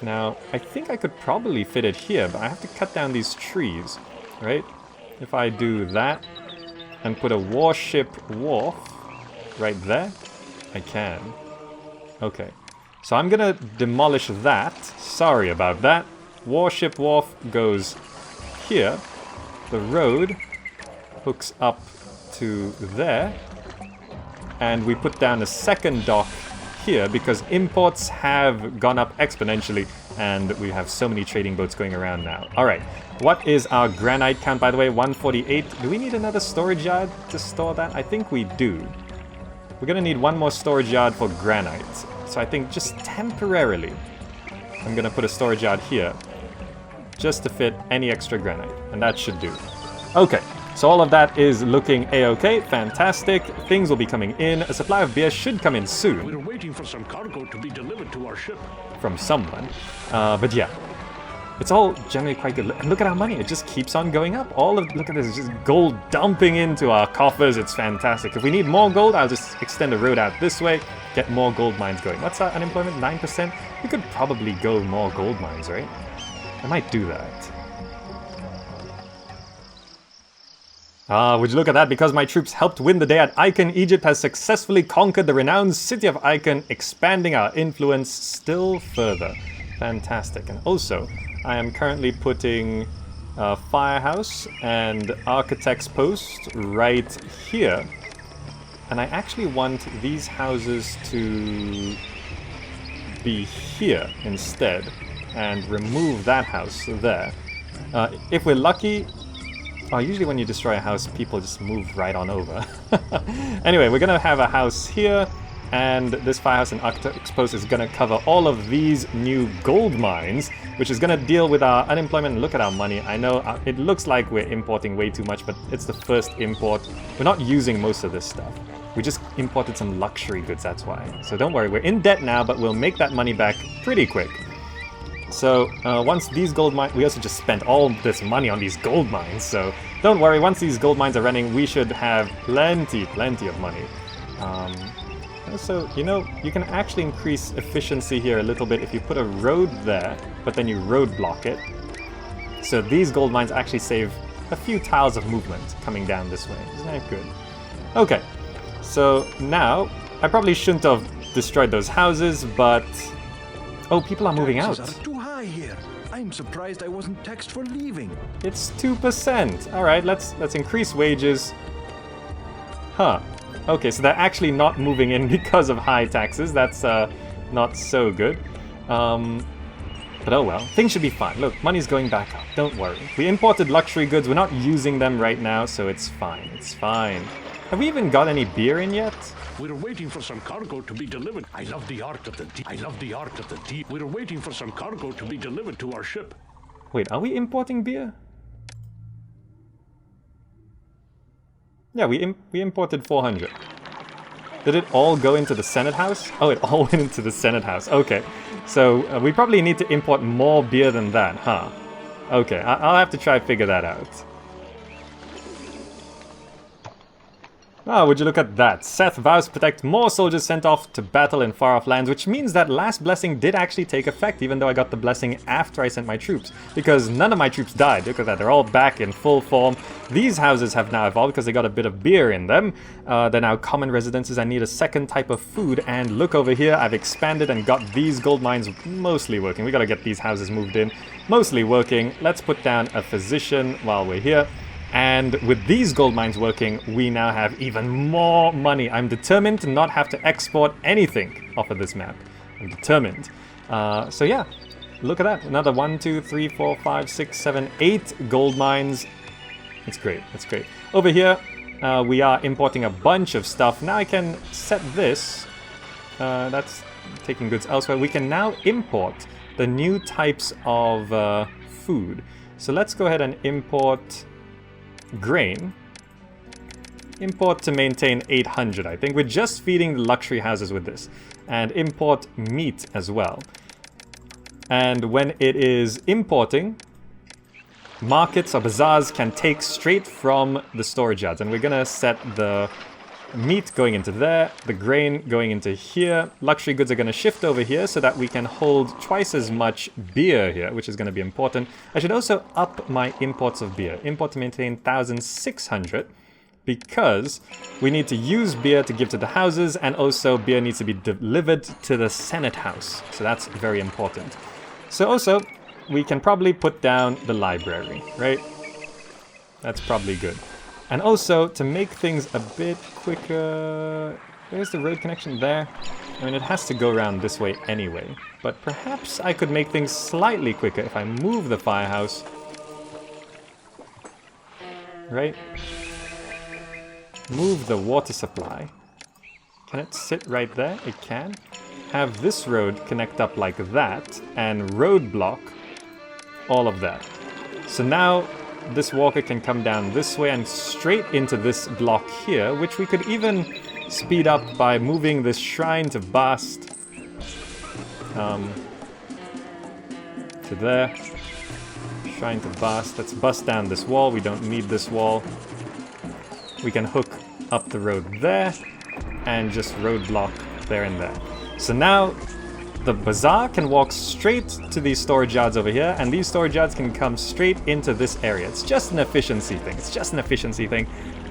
Now, I think I could probably fit it here, but I have to cut down these trees, right? If I do that and put a warship wharf right there, I can. Okay, so I'm gonna demolish that. Sorry about that. Warship wharf goes here. The road hooks up to there. And we put down a second dock here because imports have gone up exponentially and we have so many trading boats going around now. Alright, what is our granite count, by the way? 148. Do we need another storage yard to store that? I think we do. We're gonna need one more storage yard for granite. So I think just temporarily, I'm gonna put a storage yard here just to fit any extra granite, and that should do. Okay, so all of that is looking a-okay, fantastic. Things will be coming in. A supply of beer should come in soon. We're waiting for some cargo to be delivered to our ship. From someone. But yeah, it's all generally quite good. And look at our money, it just keeps on going up. Look at this, it's just gold dumping into our coffers. It's fantastic. If we need more gold, I'll just extend the road out this way, get more gold mines going. What's our unemployment? 9%? We could probably go more gold mines, right? I might do that. Would you look at that? Because my troops helped win the day at Icon, Egypt has successfully conquered the renowned city of Icon, expanding our influence still further. Fantastic. And also, I am currently putting a firehouse and architect's post right here. And I actually want these houses to be here instead and remove that house there. If we're lucky, usually when you destroy a house, people just move right on over. Anyway, we're gonna have a house here, and this firehouse and architect's post is gonna cover all of these new gold mines, which is gonna deal with our unemployment. Look at our money. I know it looks like we're importing way too much, but it's the first import. We're not using most of this stuff. We just imported some luxury goods, that's why. So don't worry, we're in debt now, but we'll make that money back pretty quick. So once these gold mines, we also just spent all this money on these gold mines, so don't worry, once these gold mines are running, we should have plenty of money. Also, you know, you can actually increase efficiency here a little bit if you put a road there, but then you roadblock it. So these gold mines actually save a few tiles of movement coming down this way. Isn't that good? Okay, so now, I probably shouldn't have destroyed those houses, but... Oh, people are moving out. Taxes are too high here. I'm surprised I wasn't taxed for leaving. It's 2%. All right, let's increase wages. Huh. Okay, so they're actually not moving in because of high taxes. That's not so good. But oh well, things should be fine. Look, money's going back up. Don't worry. We imported luxury goods. We're not using them right now, so it's fine. It's fine. Have we even got any beer in yet? We're waiting for some cargo to be delivered. I love the art of the deep. I love the art of the deep. We're waiting for some cargo to be delivered to our ship. Wait, are we importing beer? Yeah, we imported 400. Did it all go into the Senate House? Oh, it all went into the Senate House. Okay, so we probably need to import more beer than that, huh? Okay, I'll have to try to figure that out. Ah, would you look at that. Seth vows to protect more soldiers sent off to battle in far-off lands, which means that last blessing did actually take effect, even though I got the blessing after I sent my troops. Because none of my troops died. Look at that, they're all back in full form. These houses have now evolved because they got a bit of beer in them. They're now common residences. I need a second type of food, and look over here, I've expanded and got these gold mines mostly working. We gotta get these houses moved in. Mostly working. Let's put down a physician while we're here. And with these gold mines working, we now have even more money. I'm determined to not have to export anything off of this map. I'm determined. So yeah, look at that. Another 1, 2, 3, 4, 5, 6, 7, 8 gold mines. It's great, it's great. Over here, we are importing a bunch of stuff. Now I can set this. That's taking goods elsewhere. We can now import the new types of food. So let's go ahead and import... grain. Import to maintain 800, I think. We're just feeding the luxury houses with this. And import meat as well. And when it is importing, markets or bazaars can take straight from the storage yards. And we're gonna set the meat going into there, the grain going into here. Luxury goods are going to shift over here so that we can hold twice as much beer here, which is going to be important. I should also up my imports of beer. Import to maintain 1,600 because we need to use beer to give to the houses, and also beer needs to be delivered to the Senate House. So that's very important. So also, we can probably put down the library, right? That's probably good. And also, to make things a bit quicker... Where's the road connection? There. I mean, it has to go around this way anyway. But perhaps I could make things slightly quicker if I move the firehouse. Right? Move the water supply. Can it sit right there? It can. Have this road connect up like that, and road block all of that. So now this walker can come down this way and straight into this block here, which we could even speed up by moving this shrine to Bast to there. Shrine to Bast. Let's bust down this wall. We don't need this wall. We can hook up the road there and just roadblock there and there. So now the bazaar can walk straight to these storage yards over here, and these storage yards can come straight into this area. It's just an efficiency thing. It's just an efficiency thing.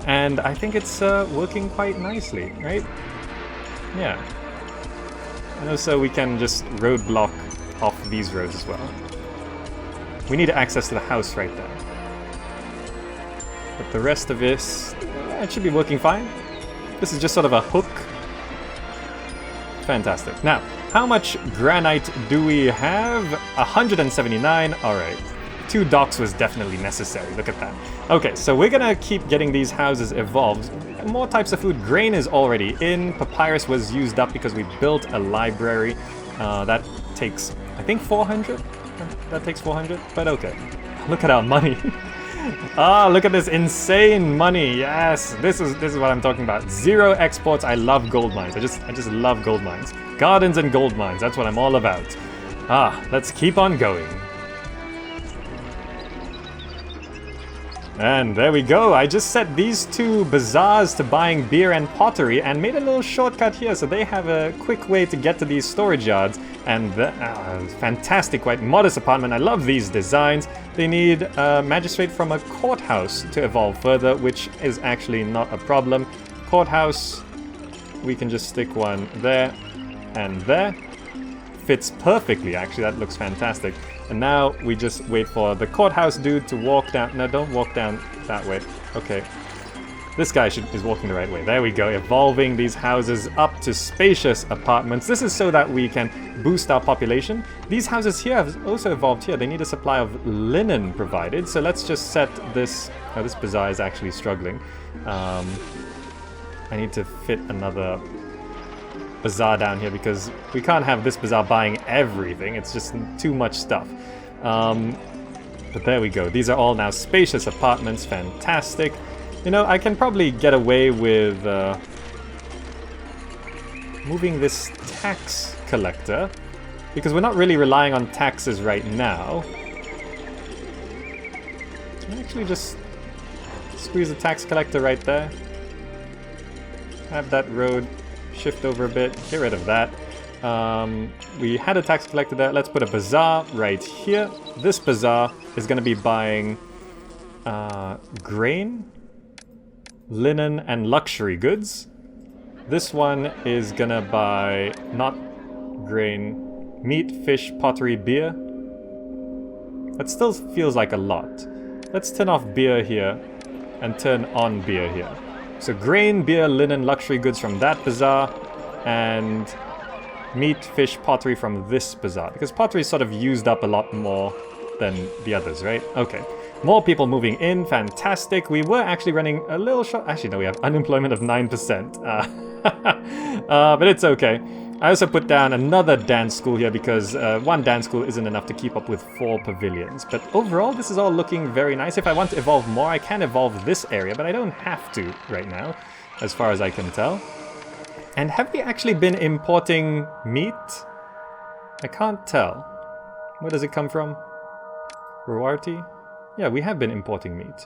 And I think it's working quite nicely, right? Yeah. And also we can just roadblock off these roads as well. We need access to the house right there. But the rest of this, it should be working fine. This is just sort of a hook. Fantastic. Now, how much granite do we have? 179. Alright. 2 docks was definitely necessary. Look at that. Okay, so we're gonna keep getting these houses evolved. More types of food. Grain is already in. Papyrus was used up because we built a library. That takes, I think, 400? That takes 400? But okay. Look at our money. Ah, look at this insane money. Yes, this is what I'm talking about. 0 exports. I love gold mines. I just love gold mines. Gardens and gold mines. That's what I'm all about. Ah, let's keep on going. And there we go. I just set these 2 bazaars to buying beer and pottery and made a little shortcut here so they have a quick way to get to these storage yards. And fantastic, quite modest apartment. I love these designs. They need a magistrate from a courthouse to evolve further, which is actually not a problem. Courthouse, we can just stick one there and there. Fits perfectly, actually. That looks fantastic. And now we just wait for the courthouse dude to walk down. No, don't walk down that way. Okay. This guy is walking the right way. There we go. Evolving these houses up to spacious apartments. This is so that we can boost our population. These houses here have also evolved here. They need a supply of linen provided. So let's just set this... Oh, this bazaar is actually struggling. I need to fit another bazaar down here because we can't have this bazaar buying everything. It's just too much stuff. But there we go. These are all now spacious apartments. Fantastic. You know, I can probably get away with moving this tax collector because we're not really relying on taxes right now. Can I actually just squeeze the tax collector right there? Have that road shift over a bit, get rid of that. We had a tax collector there. Let's put a bazaar right here. This bazaar is going to be buying grain, linen, and luxury goods. This one is gonna buy not grain, meat, fish, pottery, beer. That still feels like a lot. Let's turn off beer here and turn on beer here. So grain, beer, linen, luxury goods from that bazaar, and meat, fish, pottery from this bazaar. Because pottery is sort of used up a lot more than the others, right? Okay. More people moving in, fantastic. We were actually running a little short. Actually, no, we have unemployment of 9%. But it's okay. I also put down another dance school here because one dance school isn't enough to keep up with 4 pavilions. But overall, this is all looking very nice. If I want to evolve more, I can evolve this area, but I don't have to right now, as far as I can tell. And have we actually been importing meat? I can't tell. Where does it come from? Ruarti? Yeah, we have been importing meat.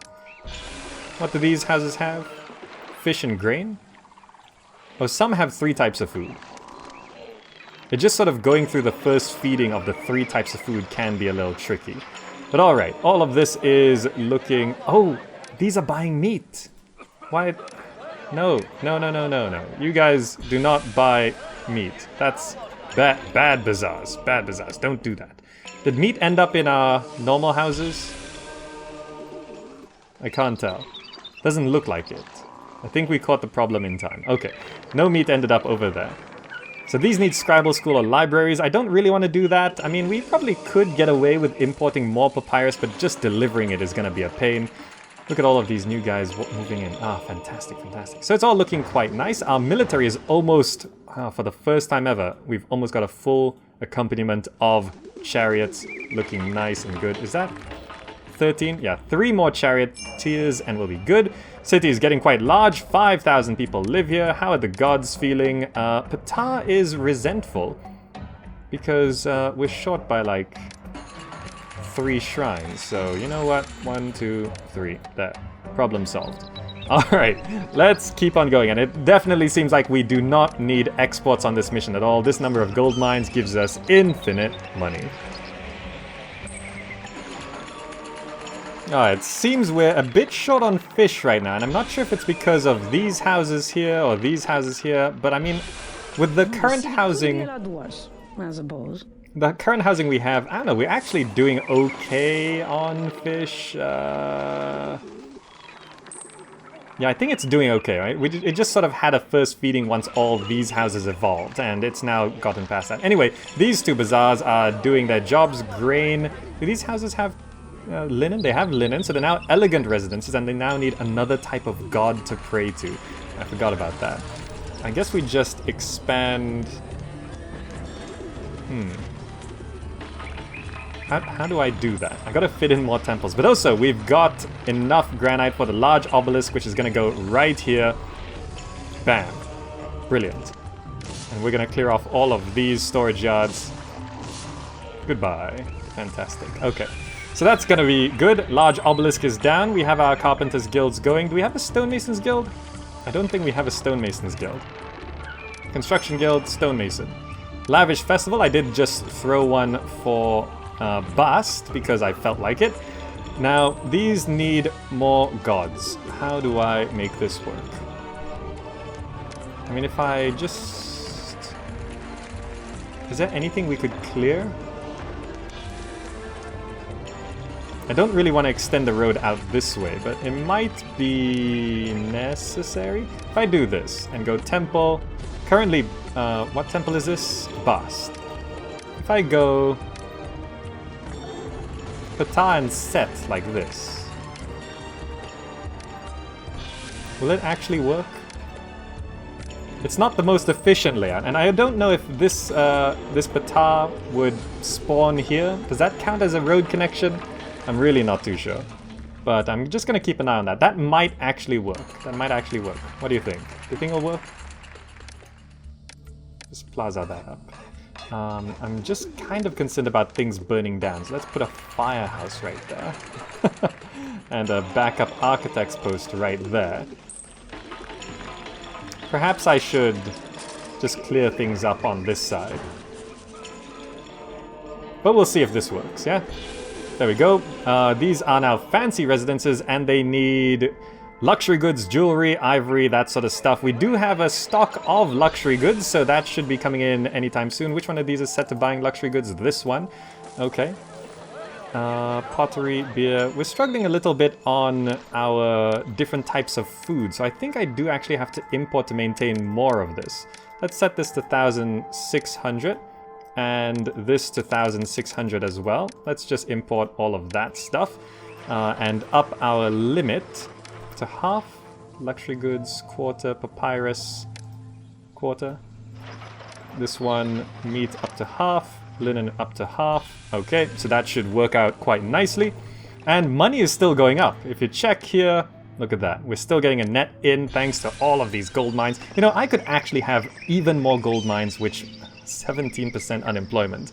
What do these houses have? Fish and grain? Oh, some have 3 types of food. It's just sort of going through the first feeding of the 3 types of food can be a little tricky. But alright, all of this is looking... Oh, these are buying meat! Why? No. You guys do not buy meat. That's bad bazaars. Bad bazaars. Don't do that. Did meat end up in our normal houses? I can't tell. Doesn't look like it. I think we caught the problem in time. Okay. No meat ended up over there. So these need scribal school or libraries. I don't really want to do that. I mean, we probably could get away with importing more papyrus, but just delivering it is going to be a pain. Look at all of these new guys moving in. Ah, fantastic, fantastic. So it's all looking quite nice. Our military is almost, for the first time ever, we've almost got a full accompaniment of chariots looking nice and good. Is that 13? Yeah, 3 more charioteers and we'll be good. City is getting quite large. 5,000 people live here. How are the gods feeling? Ptah is resentful because we're short by like 3 shrines. So you know what? 1, 2, 3. There. Problem solved. Alright, let's keep on going. And it definitely seems like we do not need exports on this mission at all. This number of gold mines gives us infinite money. It seems we're a bit short on fish right now, and I'm not sure if it's because of these houses here or these houses here, but I mean, with the current housing... I suppose. The current housing we have, I don't know, we're actually doing okay on fish. Yeah, I think it's doing okay, right? It just sort of had a first feeding once all these houses evolved, and it's now gotten past that. Anyway, these 2 bazaars are doing their jobs. Grain. Do these houses have linen? They have linen, so they're now elegant residences, and they now need another type of god to pray to. I forgot about that. I guess we just expand... How do I do that? I gotta fit in more temples. But also, we've got enough granite for the large obelisk, which is gonna go right here. Bam. Brilliant. And we're gonna clear off all of these storage yards. Goodbye. Fantastic. Okay. So that's gonna be good. Large obelisk is down. We have our carpenters guilds going. Do we have a stonemasons guild? I don't think we have a stonemasons guild. Construction guild, stonemason. Lavish festival. I did just throw one for Bast because I felt like it. Now, these need more gods. How do I make this work? I mean, if I just... Is there anything we could clear? I don't really want to extend the road out this way, but it might be necessary. If I do this and go temple... Currently, what temple is this? Bast. If I go... Ptah and Set like this. Will it actually work? It's not the most efficient layout, and I don't know if this this Ptah would spawn here. Does that count as a road connection? I'm really not too sure. But I'm just gonna keep an eye on that. That might actually work. That might actually work. What do you think? Do you think it'll work? Just plaza that up. I'm just kind of concerned about things burning down, so let's put a firehouse right there. And a backup architect's post right there. Perhaps I should just clear things up on this side. But we'll see if this works, yeah? There we go. These are now fancy residences, and they need luxury goods, jewelry, ivory, that sort of stuff. We do have a stock of luxury goods, so that should be coming in anytime soon. Which one of these is set to buying luxury goods? This one. Okay. Pottery, beer. We're struggling a little bit on our different types of food, so I think I do actually have to import to maintain more of this. Let's set this to 1,600, and this to 1,600 as well. Let's just import all of that stuff, and up our limit to half. Luxury goods, quarter, papyrus, quarter. This one, meat up to half, linen up to half. Okay, so that should work out quite nicely. And money is still going up. If you check here, look at that. We're still getting a net in thanks to all of these gold mines. You know, I could actually have even more gold mines, which 17% unemployment.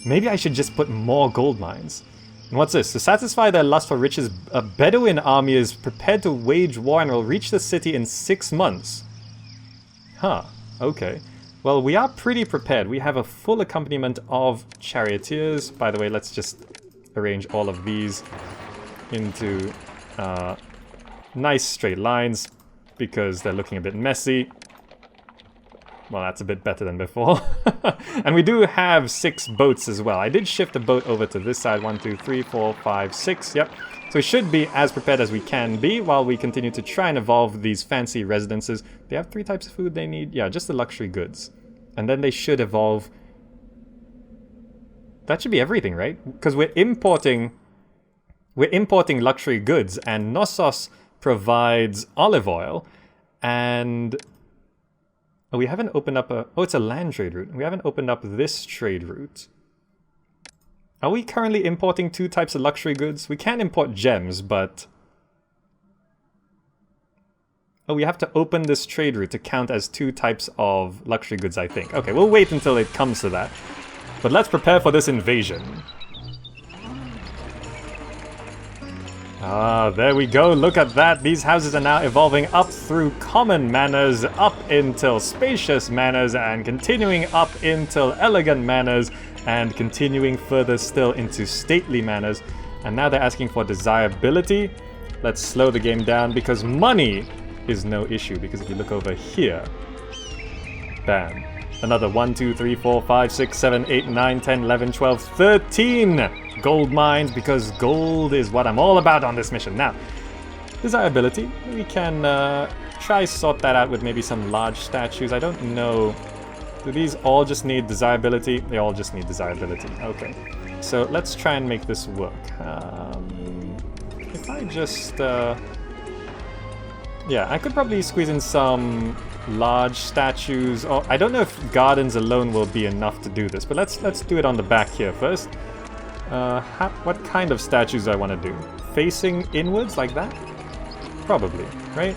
Maybe I should just put more gold mines. And what's this? To satisfy their lust for riches, a Bedouin army is prepared to wage war and will reach the city in 6 months. Huh, okay. Well, we are pretty prepared. We have a full accompaniment of charioteers. By the way, let's just arrange all of these into nice straight lines because they're looking a bit messy. Well, that's a bit better than before. And we do have 6 boats as well. I did shift a boat over to this side. 1, 2, 3, 4, 5, 6. Yep. So we should be as prepared as we can be while we continue to try and evolve these fancy residences. They have 3 types of food they need. Yeah, just the luxury goods. And then they should evolve. That should be everything, right? Because we're importing luxury goods, and Knossos provides olive oil, and we haven't opened up a... Oh, it's a land trade route. We haven't opened up this trade route. Are we currently importing 2 types of luxury goods? We can import gems, but... Oh, we have to open this trade route to count as 2 types of luxury goods, I think. Okay, we'll wait until it comes to that. But let's prepare for this invasion. Ah, there we go. Look at that. These houses are now evolving up through common manors, up until spacious manors, and continuing up until elegant manors, and continuing further still into stately manors. And now they're asking for desirability. Let's slow the game down because money is no issue. Because if you look over here, bam. Another 1, 2, 3, 4, 5, 6, 7, 8, 9, 10, 11, 12, 13 gold mines, because gold is what I'm all about on this mission. Now, desirability. We can try sort that out with maybe some large statues. I don't know. Do these all just need desirability? They all just need desirability. Okay. So let's try and make this work. If I just... yeah, I could probably squeeze in some large statues. Oh, I don't know if gardens alone will be enough to do this, but let's do it on the back here first. What kind of statues do I want to do? Facing inwards like that? Probably, right?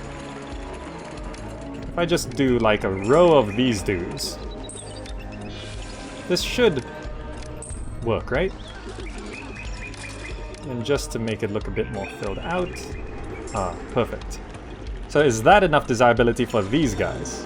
If I just do like a row of these dudes, this should work, right? And just to make it look a bit more filled out. Ah, perfect. So is that enough desirability for these guys?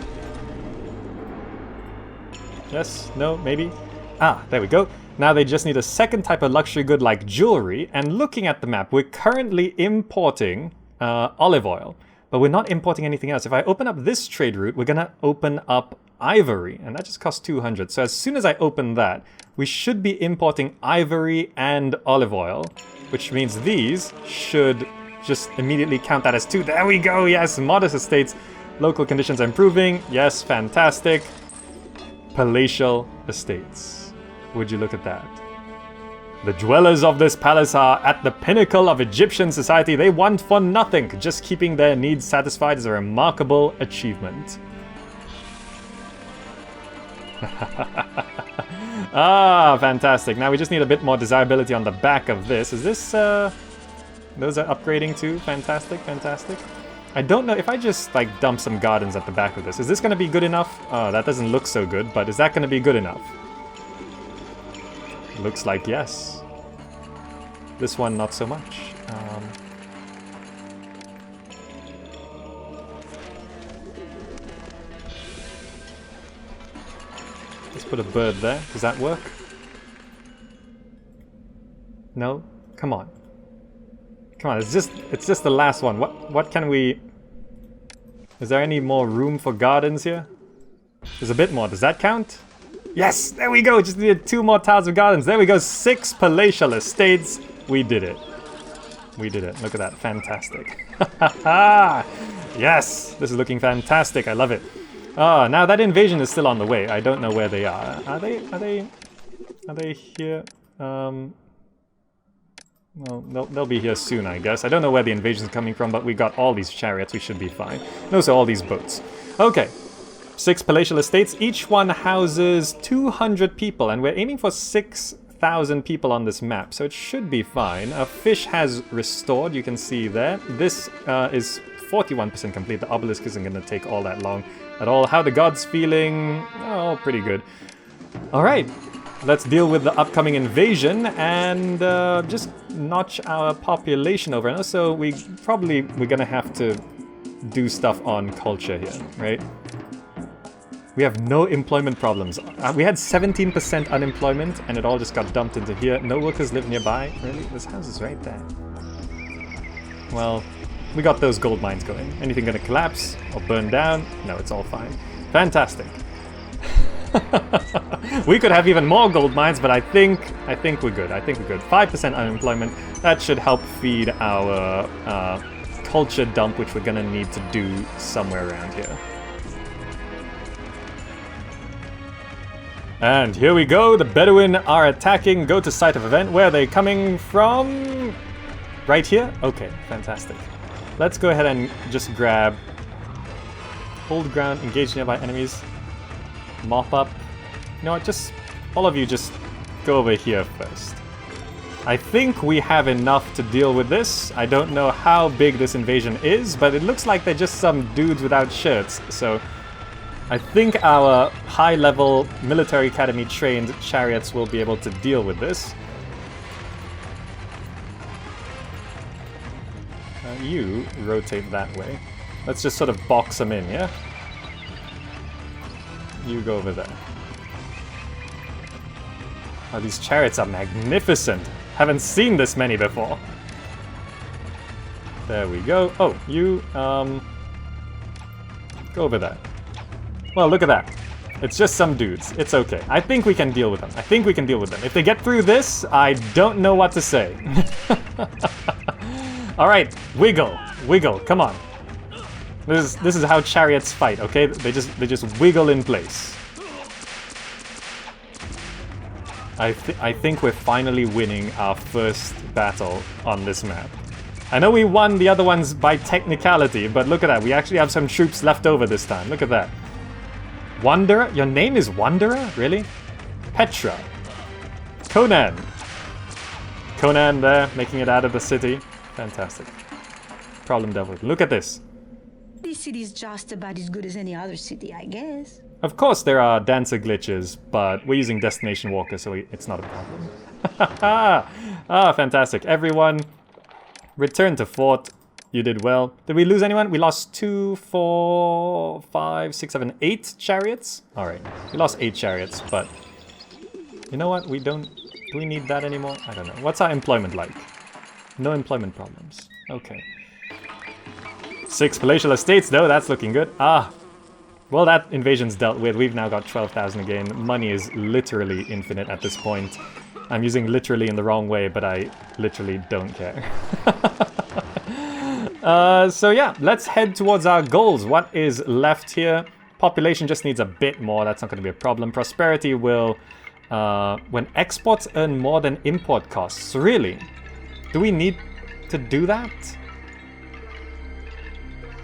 Yes? No? Maybe? Ah, there we go. Now they just need a second type of luxury good like jewelry. And looking at the map, we're currently importing olive oil. But we're not importing anything else. If I open up this trade route, we're going to open up ivory. And that just costs 200. So as soon as I open that, we should be importing ivory and olive oil. Which means these should... just immediately count that as 2. There we go, yes, modest estates. Local conditions are improving. Yes, fantastic. Palatial estates. Would you look at that? The dwellers of this palace are at the pinnacle of Egyptian society. They want for nothing. Just keeping their needs satisfied is a remarkable achievement. Ah, fantastic. Now we just need a bit more desirability on the back of this. Is this, those are upgrading too. Fantastic, fantastic. I don't know if I just like dump some gardens at the back of this. Is this going to be good enough? Oh, that doesn't look so good, but is that going to be good enough? Looks like yes. This one not so much. Let's put a bird there. Does that work? No? Come on. Come on, it's just the last one. What can we... Is there any more room for gardens here? There's a bit more. Does that count? Yes! There we go! Just needed 2 more tiles of gardens. There we go. 6 palatial estates. We did it. We did it. Look at that. Fantastic. Yes! This is looking fantastic. I love it. Ah, now that invasion is still on the way. I don't know where they are. Are they here? Well, they'll be here soon, I guess. I don't know where the invasion's coming from, but we got all these chariots. We should be fine. And also all these boats. Okay. 6 palatial estates. Each one houses 200 people, and we're aiming for 6,000 people on this map, so it should be fine. A fish has restored, you can see there. This is 41% complete. The obelisk isn't going to take all that long at all. How the gods feeling? Oh, pretty good. All right. Let's deal with the upcoming invasion and just notch our population over. And also, we're gonna have to do stuff on culture here, right? We have no employment problems. We had 17% unemployment, and it all just got dumped into here. No workers live nearby. Really? This house is right there. Well, we got those gold mines going. Anything gonna collapse or burn down? No, it's all fine. Fantastic. We could have even more gold mines, but I think we're good. 5% unemployment. That should help feed our culture dump, which we're gonna need to do somewhere around here. And here we go, the Bedouin are attacking. Go to site of event. Where are they coming from? Right here? Okay, fantastic. Let's go ahead and just grab... Hold ground, engage nearby enemies. Mop up. You know what, just... All of you just go over here first. I think we have enough to deal with this. I don't know how big this invasion is, but it looks like they're just some dudes without shirts, so... I think our high-level military academy trained chariots will be able to deal with this. You rotate that way. Let's just sort of box them in, yeah? You go over there. Oh, these chariots are magnificent. Haven't seen this many before. There we go. Oh, you, go over there. Well, look at that. It's just some dudes. It's okay. I think we can deal with them. I think we can deal with them. If they get through this, I don't know what to say. Alright, wiggle. Wiggle, come on. This is how chariots fight, okay? They just wiggle in place. I think we're finally winning our first battle on this map. I know we won the other ones by technicality, but look at that. We actually have some troops left over this time. Look at that. Wanderer? Your name is Wanderer? Really? Petra. Conan. Conan there, making it out of the city. Fantastic. Problem dealt with. Look at this. This city is just about as good as any other city, I guess. Of course there are dancer glitches, but we're using Destination Walker, so it's not a problem. Ah, fantastic. Everyone, return to fort. You did well. Did we lose anyone? We lost 2, 4, 5, 6, 7, 8 chariots? Alright, we lost 8 chariots, but... You know what? Do we need that anymore? I don't know. What's our employment like? No employment problems. Okay. 6 palatial estates though, that's looking good. Ah! Well, that invasion's dealt with. We've now got 12,000 again. Money is literally infinite at this point. I'm using literally in the wrong way, but I literally don't care. So yeah, let's head towards our goals. What is left here? Population just needs a bit more. That's not going to be a problem. Prosperity will... when exports earn more than import costs. Really? Do we need to do that?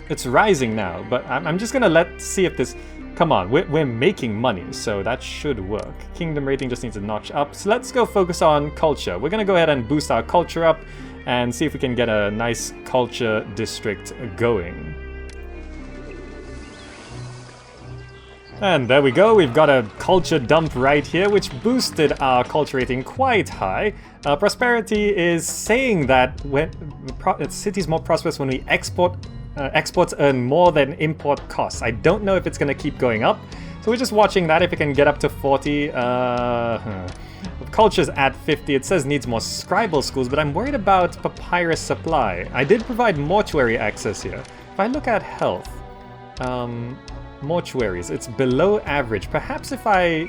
It's rising now, but I'm just going to see if this... Come on, we're making money, so that should work. Kingdom rating just needs a notch up. So let's go focus on culture. We're going to go ahead and boost our culture up and see if we can get a nice culture district going. And there we go, we've got a culture dump right here, which boosted our culture rating quite high. Prosperity is saying that cities more prosperous when we exports earn more than import costs. I don't know if it's going to keep going up, so we're just watching that if it can get up to 40. Culture's at 50. It says needs more scribal schools, but I'm worried about papyrus supply. I did provide mortuary access here. If I look at health, mortuaries, it's below average. Perhaps if I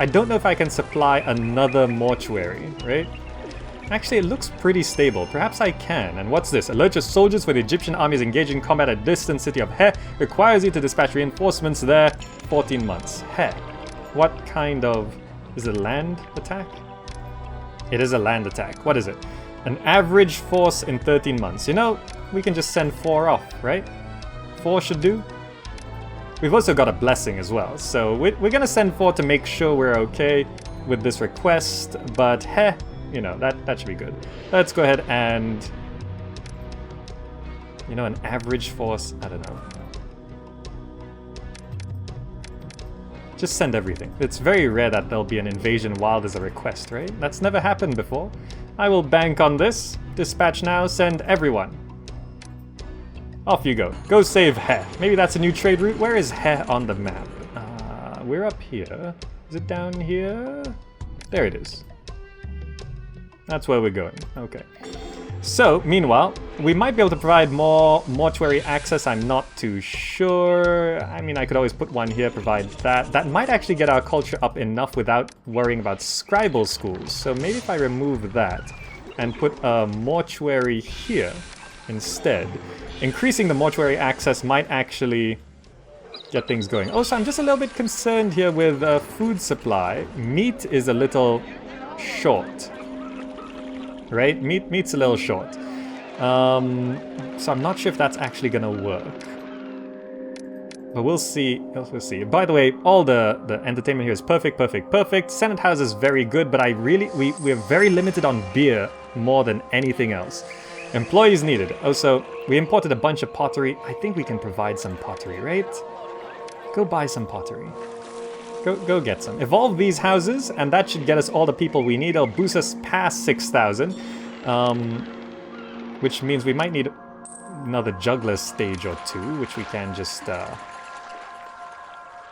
don't know if I can supply another mortuary, right? Actually, it looks pretty stable. Perhaps I can. And what's this? Alert your soldiers when the Egyptian army is engaged in combat at a distant city of He. Requires you to dispatch reinforcements there. 14 months. He. What kind of... Is it a land attack? It is a land attack. What is it? An average force in 13 months. You know, we can just send 4 off, right? 4 should do. We've also got a blessing as well. So we're going to send 4 to make sure we're okay with this request. But you know, that should be good. Let's go ahead and... You know, an average force... I don't know. Just send everything. It's very rare that there'll be an invasion while there's a request, right? That's never happened before. I will bank on this. Dispatch now, send everyone. Off you go. Go save He. Maybe that's a new trade route. Where is He on the map? We're up here. Is it down here? There it is. That's where we're going. Okay. So, meanwhile, we might be able to provide more mortuary access. I'm not too sure. I mean, I could always put one here, provide that. That might actually get our culture up enough without worrying about scribal schools. So maybe if I remove that and put a mortuary here instead, increasing the mortuary access might actually get things going. Also, I'm just a little bit concerned here with food supply. Meat is a little short. Right? Meat's a little short. So I'm not sure if that's actually gonna work. But we'll see. We'll see. By the way, all the entertainment here is perfect, perfect, perfect. Senate House is very good, but we're very limited on beer more than anything else. Employees needed. Also, we imported a bunch of pottery. I think we can provide some pottery, right? Go buy some pottery. Go get some. Evolve these houses, and that should get us all the people we need. It'll boost us past 6,000. Which means we might need another juggler stage or two, which we can just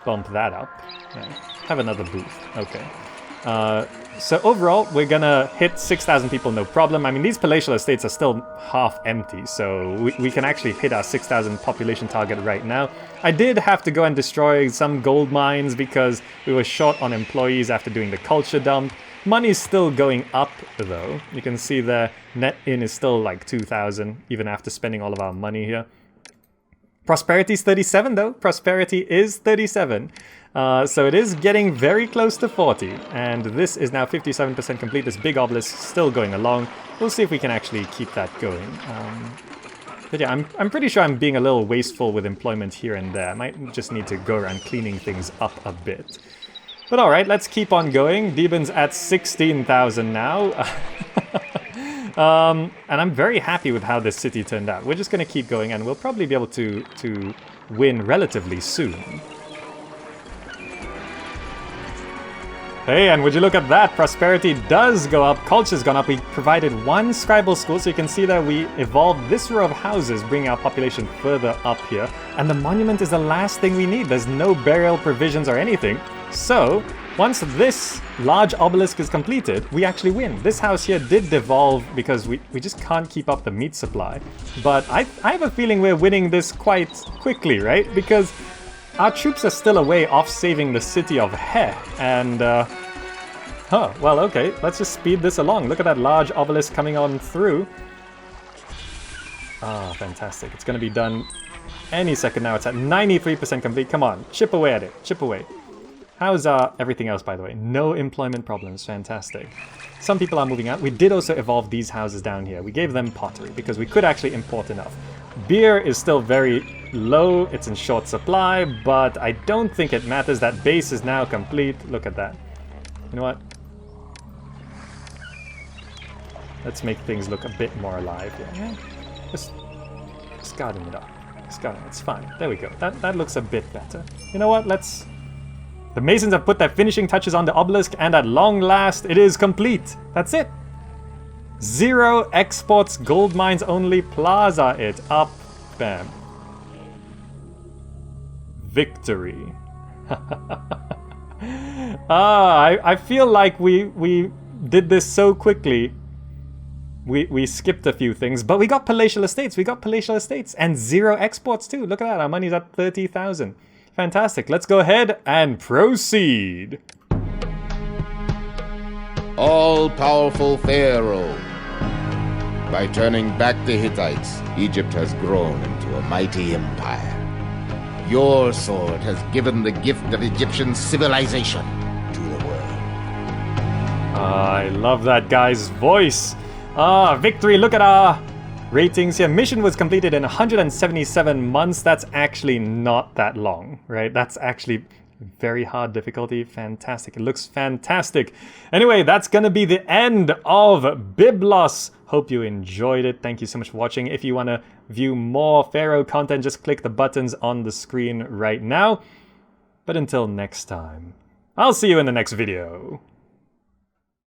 bump that up. Yeah. Have another booth. Okay. So overall, we're gonna hit 6,000 people, no problem. I mean, these palatial estates are still half empty, so we can actually hit our 6,000 population target right now. I did have to go and destroy some gold mines because we were short on employees after doing the culture dump. Money's still going up, though. You can see the net in is still like 2,000, even after spending all of our money here. Prosperity's 37, though. Prosperity is 37. So it is getting very close to 40. And this is now 57% complete. This big obelisk still going along. We'll see if we can actually keep that going. But yeah, I'm pretty sure I'm being a little wasteful with employment here and there. I might just need to go around cleaning things up a bit. But alright, let's keep on going. Deben's at 16,000 now. And I'm very happy with how this city turned out. We're just going to keep going, and we'll probably be able to win relatively soon. Hey, and would you look at that? Prosperity does go up. Culture's gone up. We provided one scribal school, so you can see that we evolved this row of houses, bringing our population further up here. And the monument is the last thing we need. There's no burial provisions or anything. So, once this large obelisk is completed, we actually win. This house here did devolve because we just can't keep up the meat supply. But I have a feeling we're winning this quite quickly, right? Because our troops are still away off saving the city of He. And, well, okay. Let's just speed this along. Look at that large obelisk coming on through. Ah, fantastic. It's going to be done any second now. It's at 93% complete. Come on, chip away at it. Chip away. How's everything else, by the way? No employment problems. Fantastic. Some people are moving out. We did also evolve these houses down here. We gave them pottery because we could actually import enough. Beer is still very low. It's in short supply, but I don't think it matters. That base is now complete. Look at that. You know what? Let's make things look a bit more alive here. Yeah. Just garden it up. Just garden it. It's fine. There we go. That looks a bit better. You know what? Let's... The masons have put their finishing touches on the obelisk, and at long last, it is complete. That's it. 0 exports, gold mines only, plaza it up. Bam. Victory. I feel like we did this so quickly. We skipped a few things, but we got palatial estates. We got palatial estates and 0 exports too. Look at that. Our money's at 30,000. Fantastic. Let's go ahead and proceed. All-powerful Pharaoh. By turning back the Hittites, Egypt has grown into a mighty empire. Your sword has given the gift of Egyptian civilization to the world. I love that guy's voice. Victory. Look at our ratings here. Mission was completed in 177 months. That's actually not that long, right? That's actually very hard difficulty. Fantastic. It looks fantastic. Anyway, that's gonna be the end of Byblos. Hope you enjoyed it. Thank you so much for watching. If you want to view more Pharaoh content, just click the buttons on the screen right now. But until next time, I'll see you in the next video.